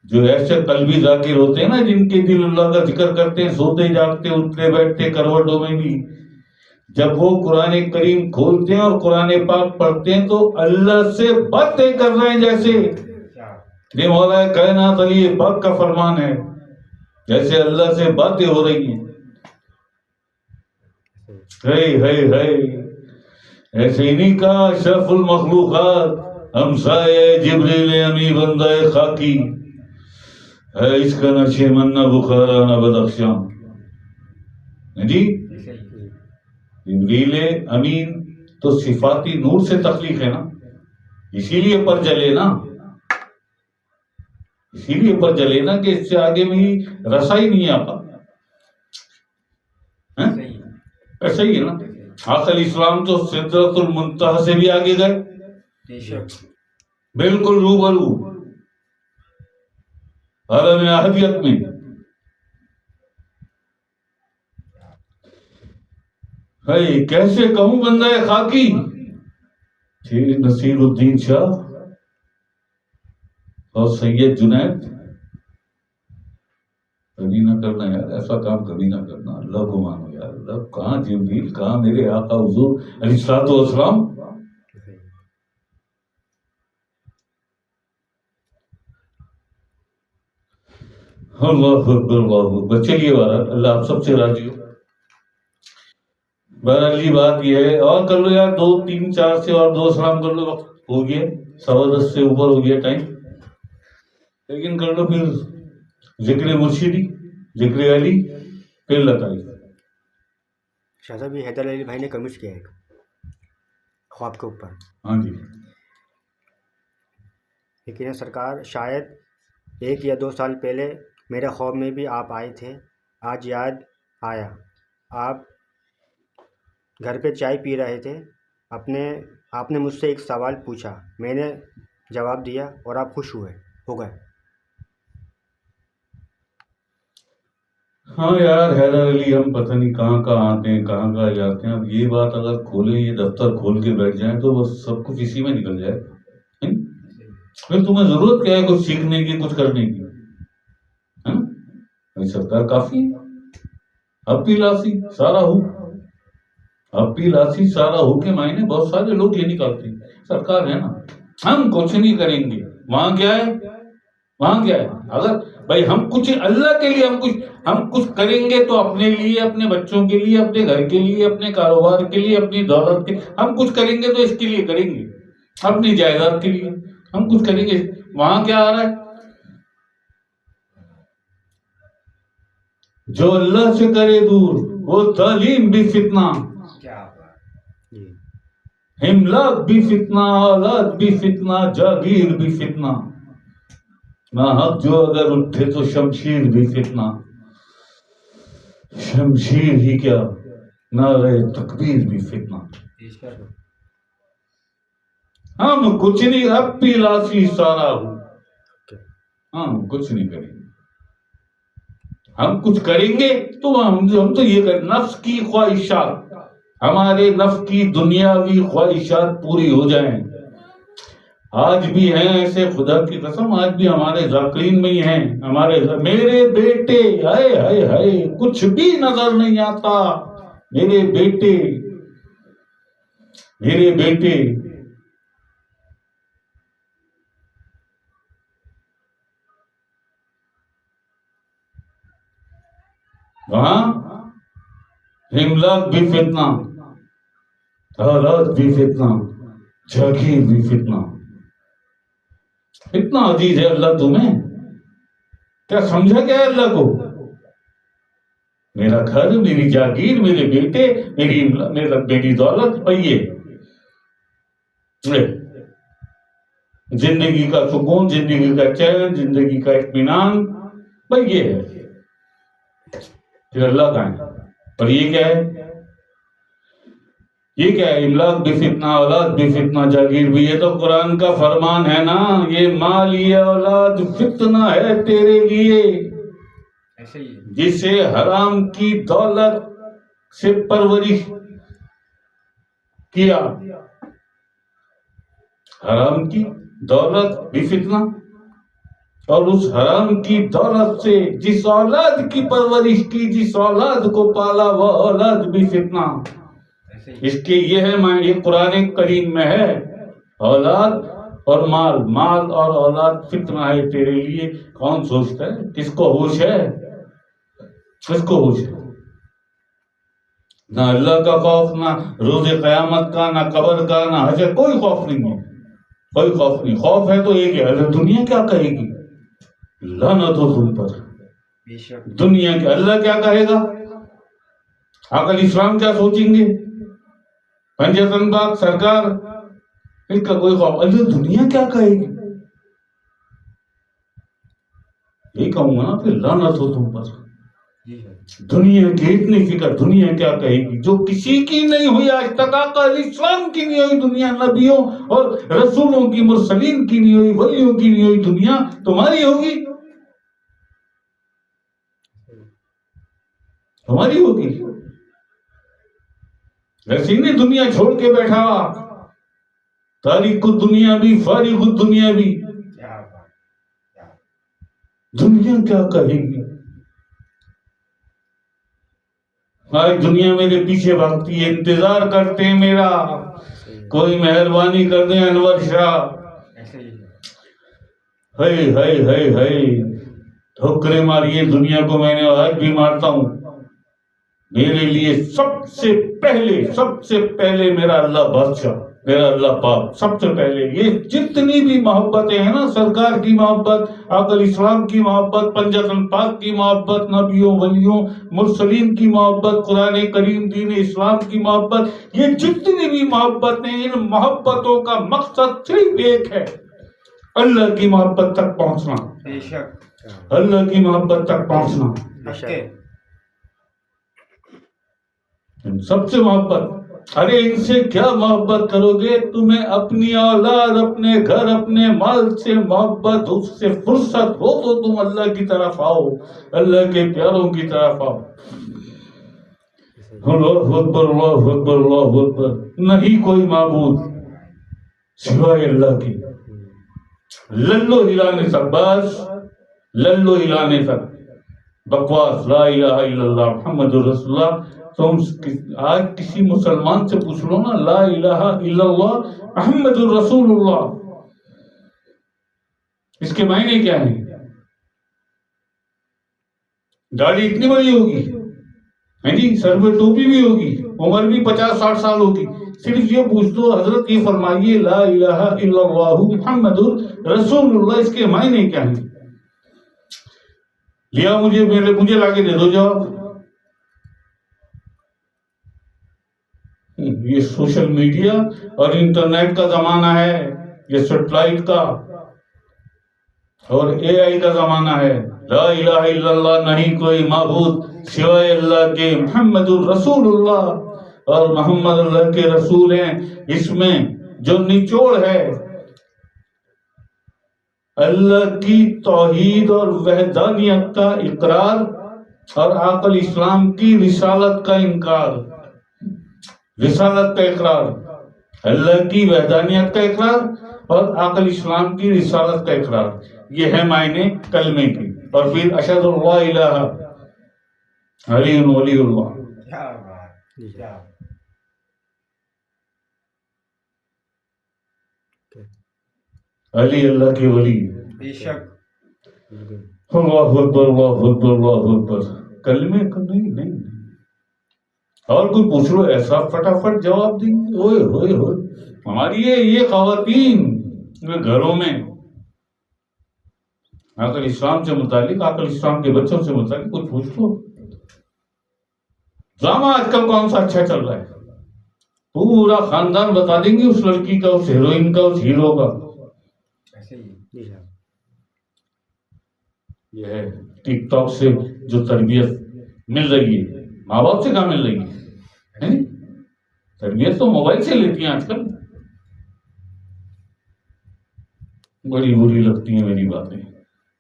جو ایسے قلبی ذاکر ہوتے ہیں نا، جن کے دل اللہ کا ذکر کرتے ہیں، سوتے جاگتے اٹھتے بیٹھتے کروٹوں میں بھی، جب وہ قرآن کریم کھولتے ہیں اور قرآن پاک پڑھتے ہیں تو اللہ سے باتیں کر رہے ہیں. جیسے یہ مولا کائنات علی پاک کا فرمان ہے، جیسے اللہ سے باتیں ہو رہی ہیں. ایسے انہی کا اشرف المخلوقات ہمسائے جبریل امی بندہ خاکی ہے، اس کا نہ چمن نہ بخارا نہ بدخشاں. جی جبریل امین تو صفاتی نور سے تخلیق ہے نا، اسی لیے پر جلے نا، اسی لیے پر جلے نا کہ اس سے آگے میں ہی رسا ہی نہیں آتا. ایسا ہی ہے نا. آقا علیہ السلام تو سدرۃ المنتہا سے بھی آگے گئے، بالکل روبرو عالم احدیت میں. کیسے کہوں بندہ خاکی تھے نصیر الدین شاہ اور سید جنید. کبھی نہ کرنا یار، ایسا کام کبھی نہ کرنا. اللہ کو مانو یار. اللہ کہاں جبریل، کہاں میرے آقا حضور علیہ الصلوۃ والسلام. اللہ اکبر اللہ اکبر. چلیے بہرحال اللہ آپ سب سے راضی ہو. بہرحال یہ بات یہ ہے، اور کر لو یار 2 3 4 سے اور 2 سلام کر لو. وقت ہو گیا 10:15 سے اوپر ہو گیا ٹائم، لیکن کر لو پھر ذکر مرشدی، ذکر علی، پھر لتائی. شاہ صاحب یہ حیدر علی بھائی نے کمنٹس کیا ہے ایک خواب کے اوپر. ہاں جی. لیکن سرکار شاید 1 یا 2 سال پہلے میرے خواب میں بھی آپ آئے تھے. آج یاد آیا، آپ گھر پہ چائے پی رہے تھے. آپ نے مجھ سے ایک سوال پوچھا، میں نے جواب دیا اور آپ خوش ہو گئے. ہاں یار حیدر علی، ہم پتہ نہیں کہاں کہاں آتے ہیں، کہاں کہاں جاتے ہیں. اب یہ بات اگر کھولیں، یہ دفتر کھول کے بیٹھ جائیں تو بس سب کچھ اسی میں نکل جائے. پھر تمہیں ضرورت کیا ہے کچھ سیکھنے کی، کچھ کرنے کی؟ سرکار کافی ہے. اب بھی لاسی سارا ہو، اب بھی لاسی سارا ہو کے معنی بہت سارے لوگ یہ نکالتے ہیں. سرکار ہے نا، ہم کچھ نہیں کریں گے. وہاں کیا ہے، وہاں کیا ہے؟ اگر بھائی ہم کچھ اللہ کے لیے ہم کچھ کریں گے تو اپنے لیے، اپنے بچوں کے لیے، اپنے گھر کے لیے، اپنے کاروبار کے لیے، اپنی دولت کے لیے ہم کچھ کریں گے تو اس کے لیے کریں گے. اپنی جائیداد کے لیے ہم کچھ کریں گے. وہاں کیا آ رہا ہے؟ جو اللہ سے کرے دور وہ تعلیم بھی فتنہ، املاک بھی فتنہ، اولاد بھی فتنہ، جاگیر بھی فتنہ. نہ حق جو اگر اٹھے تو شمشیر بھی فتنہ. شمشیر ہی کیا، نعرہ تکبیر بھی فتنہ. ہم کچھ نہیں، اب بھی لاسی سارا ہو. ہم کچھ نہیں کریں گے. ہم کچھ کریں گے تو ہم تو یہ کریں. نفس کی خواہشات، ہمارے نفس کی دنیاوی خواہشات پوری ہو جائیں. آج بھی ہیں ایسے، خدا کی قسم آج بھی ہمارے ذاکرین میں ہی ہیں. میرے بیٹے، ہائے ہائے ہائے، کچھ بھی نظر نہیں آتا. میرے بیٹے، میرے بیٹے. وہاں املاک بھی فتنہ، اولاد بھی فتنہ، جاگیر بھی فتنہ. اتنا عزیز ہے اللہ تمہیں، کیا سمجھا کیا ہے اللہ کو؟ میرا گھر، میری جاگیر، میرے بیٹے، میری دولت، پہیے زندگی کا سکون، زندگی کا چین، زندگی کا اطمینان، بھائی یہ ہے. پھر اللہ کا ہے. اور یہ کیا ہے؟ یہ کیا ہے؟ املاک بھی فتنہ، اولاد بھی فتنہ، جاگیر بھی. یہ تو قرآن کا فرمان ہے نا، یہ مال یہ اولاد فتنہ ہے تیرے لیے. ایسے ہی ہے. جسے حرام کی دولت سے پرورش کیا، حرام کی دولت بھی فتنہ، اور اس حرام کی دولت سے جس اولاد کی پرورش کی، جس اولاد کو پالا، وہ اولاد بھی فتنہ. ایسے ہی. اس کے یہ ہے معنی، یہ قرآن کریم میں ہے. اولاد اور مال، مال اور اولاد فتنہ ہے تیرے لیے. کون سوچتا ہے؟ کس کو ہوش ہے؟ کس کو ہوش ہے؟ نہ اللہ کا خوف، نہ روز قیامت کا، نہ قبر کا، نہ حشر، کوئی خوف نہیں ہے. کوئی خوف نہیں. خوف ہے تو ایک ہے، اللہ دنیا کیا کہے گی؟ لعنت ہو تم پر. بے شک. دنیا کے اللہ کیا کہے گا؟ عقل اسلام کیا سوچیں گے؟ پنجتن پاک سرکار، اس کا کوئی خوف. اللہ دنیا کیا کہے گی؟ یہ کہوں گا نا پھر لعنت ہو تم پر. جی سر. دنیا کی اتنی فکر، دنیا کیا کہے گی، جو کسی کی نہیں ہوئی آج تک. عقل اسلام کی نہیں ہوئی دنیا، نبیوں اور رسولوں کی، مرسلین کی نہیں ہوئی، ولیوں کی نہیں ہوئی دنیا، تمہاری ہوگی؟ ہماری ہوگی؟ ویسے ہی نہیں دنیا چھوڑ کے بیٹھا، تاریخ دنیا بھی، فارغ دنیا بھی. کیا بات. کیا. دنیا کیا کہے گی؟ آج دنیا میرے پیچھے بھاگتی ہے، انتظار کرتے ہیں میرا، کوئی مہربانی کر دیں انور شاہ. ایسے ہی ہے. ہائے ہائے ہائے ہائے، ٹھوکریں ماری دنیا کو، میں نے آج بھی مارتا ہوں. میرے لیے سب سے پہلے میرا اللہ بادشاہ، میرا اللہ پاک سب سے پہلے. یہ جتنی بھی محبتیں ہیں نا، سرکار کی محبت، عقل اسلام کی محبت، پنجتن پاک کی محبت، نبیوں ولیوں مرسلین کی محبت، قرآن کریم دین اسلام کی محبت، یہ جتنی بھی محبتیں، ان محبتوں کا مقصد صرف ایک ہے، اللہ کی محبت تک پہنچنا. بے شک. اللہ کی محبت تک پہنچنا. حق ہے. سب سے محبت. ارے ان سے کیا محبت کرو گے؟ تمہیں اپنی اولاد، اپنے گھر، اپنے مال سے محبت، اس سے فرصت ہو تو تم اللہ کی طرف آؤ، اللہ کے پیاروں کی طرف آؤ. اللہ اکبر، اللہ اکبر، اللہ اکبر. نہیں کوئی معبود سوائے اللہ کی. للو ہلانے تک، بس للو ہلانے تک بکواس. لا الہ الا اللہ محمد رسول اللہ. تم آج کسی مسلمان سے پوچھ لو نا، لا الہ الا اللہ محمد رسول اللہ، اس کے معنی کیا ہیں؟ داڑھی اتنی بڑی ہوگی، جی سر پہ ٹوپی بھی ہوگی، عمر بھی 50-60 سال ہوگی. صرف یہ پوچھ دو حضرت یہ فرمائیے لا الہ الا اللہ محمد رسول اللہ، اس کے معنی کیا ہیں؟ لیا مجھے لا کے دے دو جواب. یہ سوشل میڈیا اور انٹرنیٹ کا زمانہ ہے، یہ سیٹلائٹ کا اور اے آئی کا زمانہ ہے. لا الہ الا اللہ، نہیں کوئی معبود سوائے اللہ کے، محمد الرسول اللہ، اور محمد اللہ کے رسول ہیں. اس میں جو نچوڑ ہے اللہ کی توحید اور وحدانیت کا اقرار، اور عقل اسلام کی رسالت کا انکار. رسالت کا اقرار، اللہ کی وحدانیت کا اقرار، اور عقل اسلام کی رسالت کا اقرار، یہ ہے معنی کلمے کی. اور پھر اشہد اللہ الہ علی ولی اللہ. کیا بات. کیا. علی اللہ کے ولی. بے شک. اللہ اکبر، اللہ اکبر، اللہ اکبر. کلمے کا نہیں. اور کوئی پوچھ لو ایسا فٹافٹ جواب دیں گے. اوئے ہوئے ہوئے. ہماری یہ خواتین گھروں میں عقل اسلام سے متعلق، عقل اسلام کے بچوں سے متعلق کچھ پوچھ لو. ڈرامہ آج کل کون سا اچھا چل رہا ہے؟ پورا خاندان بتا دیں گے اس لڑکی کا، اس ہیروئن کا، اس ہیرو کا. ایسے ہی. یہ ہے ٹک ٹاک سے جو تربیت مل رہی ہے، ماں باپ سے کہاں مل رہی ہے؟ تربیت تو موبائل سے لیتی ہیں آج کل. بڑی بری لگتی ہیں میری باتیں،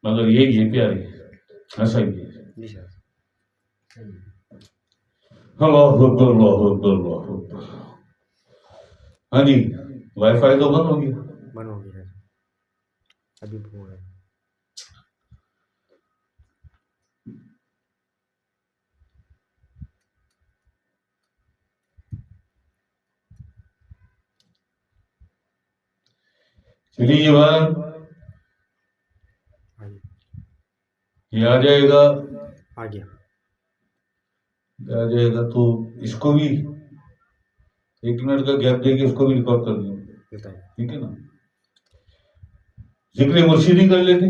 مگر یہی ہے پیارے، ایسا ہی ہے. جی سر. اللہ اکبر اللہ اکبر اللہ اکبر. ہاں جی، وائی فائی تو بند ہو گیا. بند ہو گیا سر، ابھی ہو ہے. چلیے یہ بات ہاں جی، یہ آ جائے گا، آ گیا. آ جائے گا تو اس کو بھی 1 منٹ کا گیپ دے کے اس کو بھی ریکارڈ کر دیں. بتائیں. ٹھیک ہے نا؟ ذکر مرشدی کر لیتے،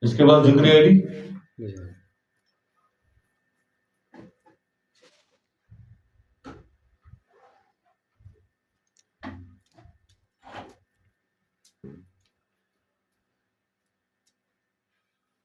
اس کے بعد ذکر علی. جی سر.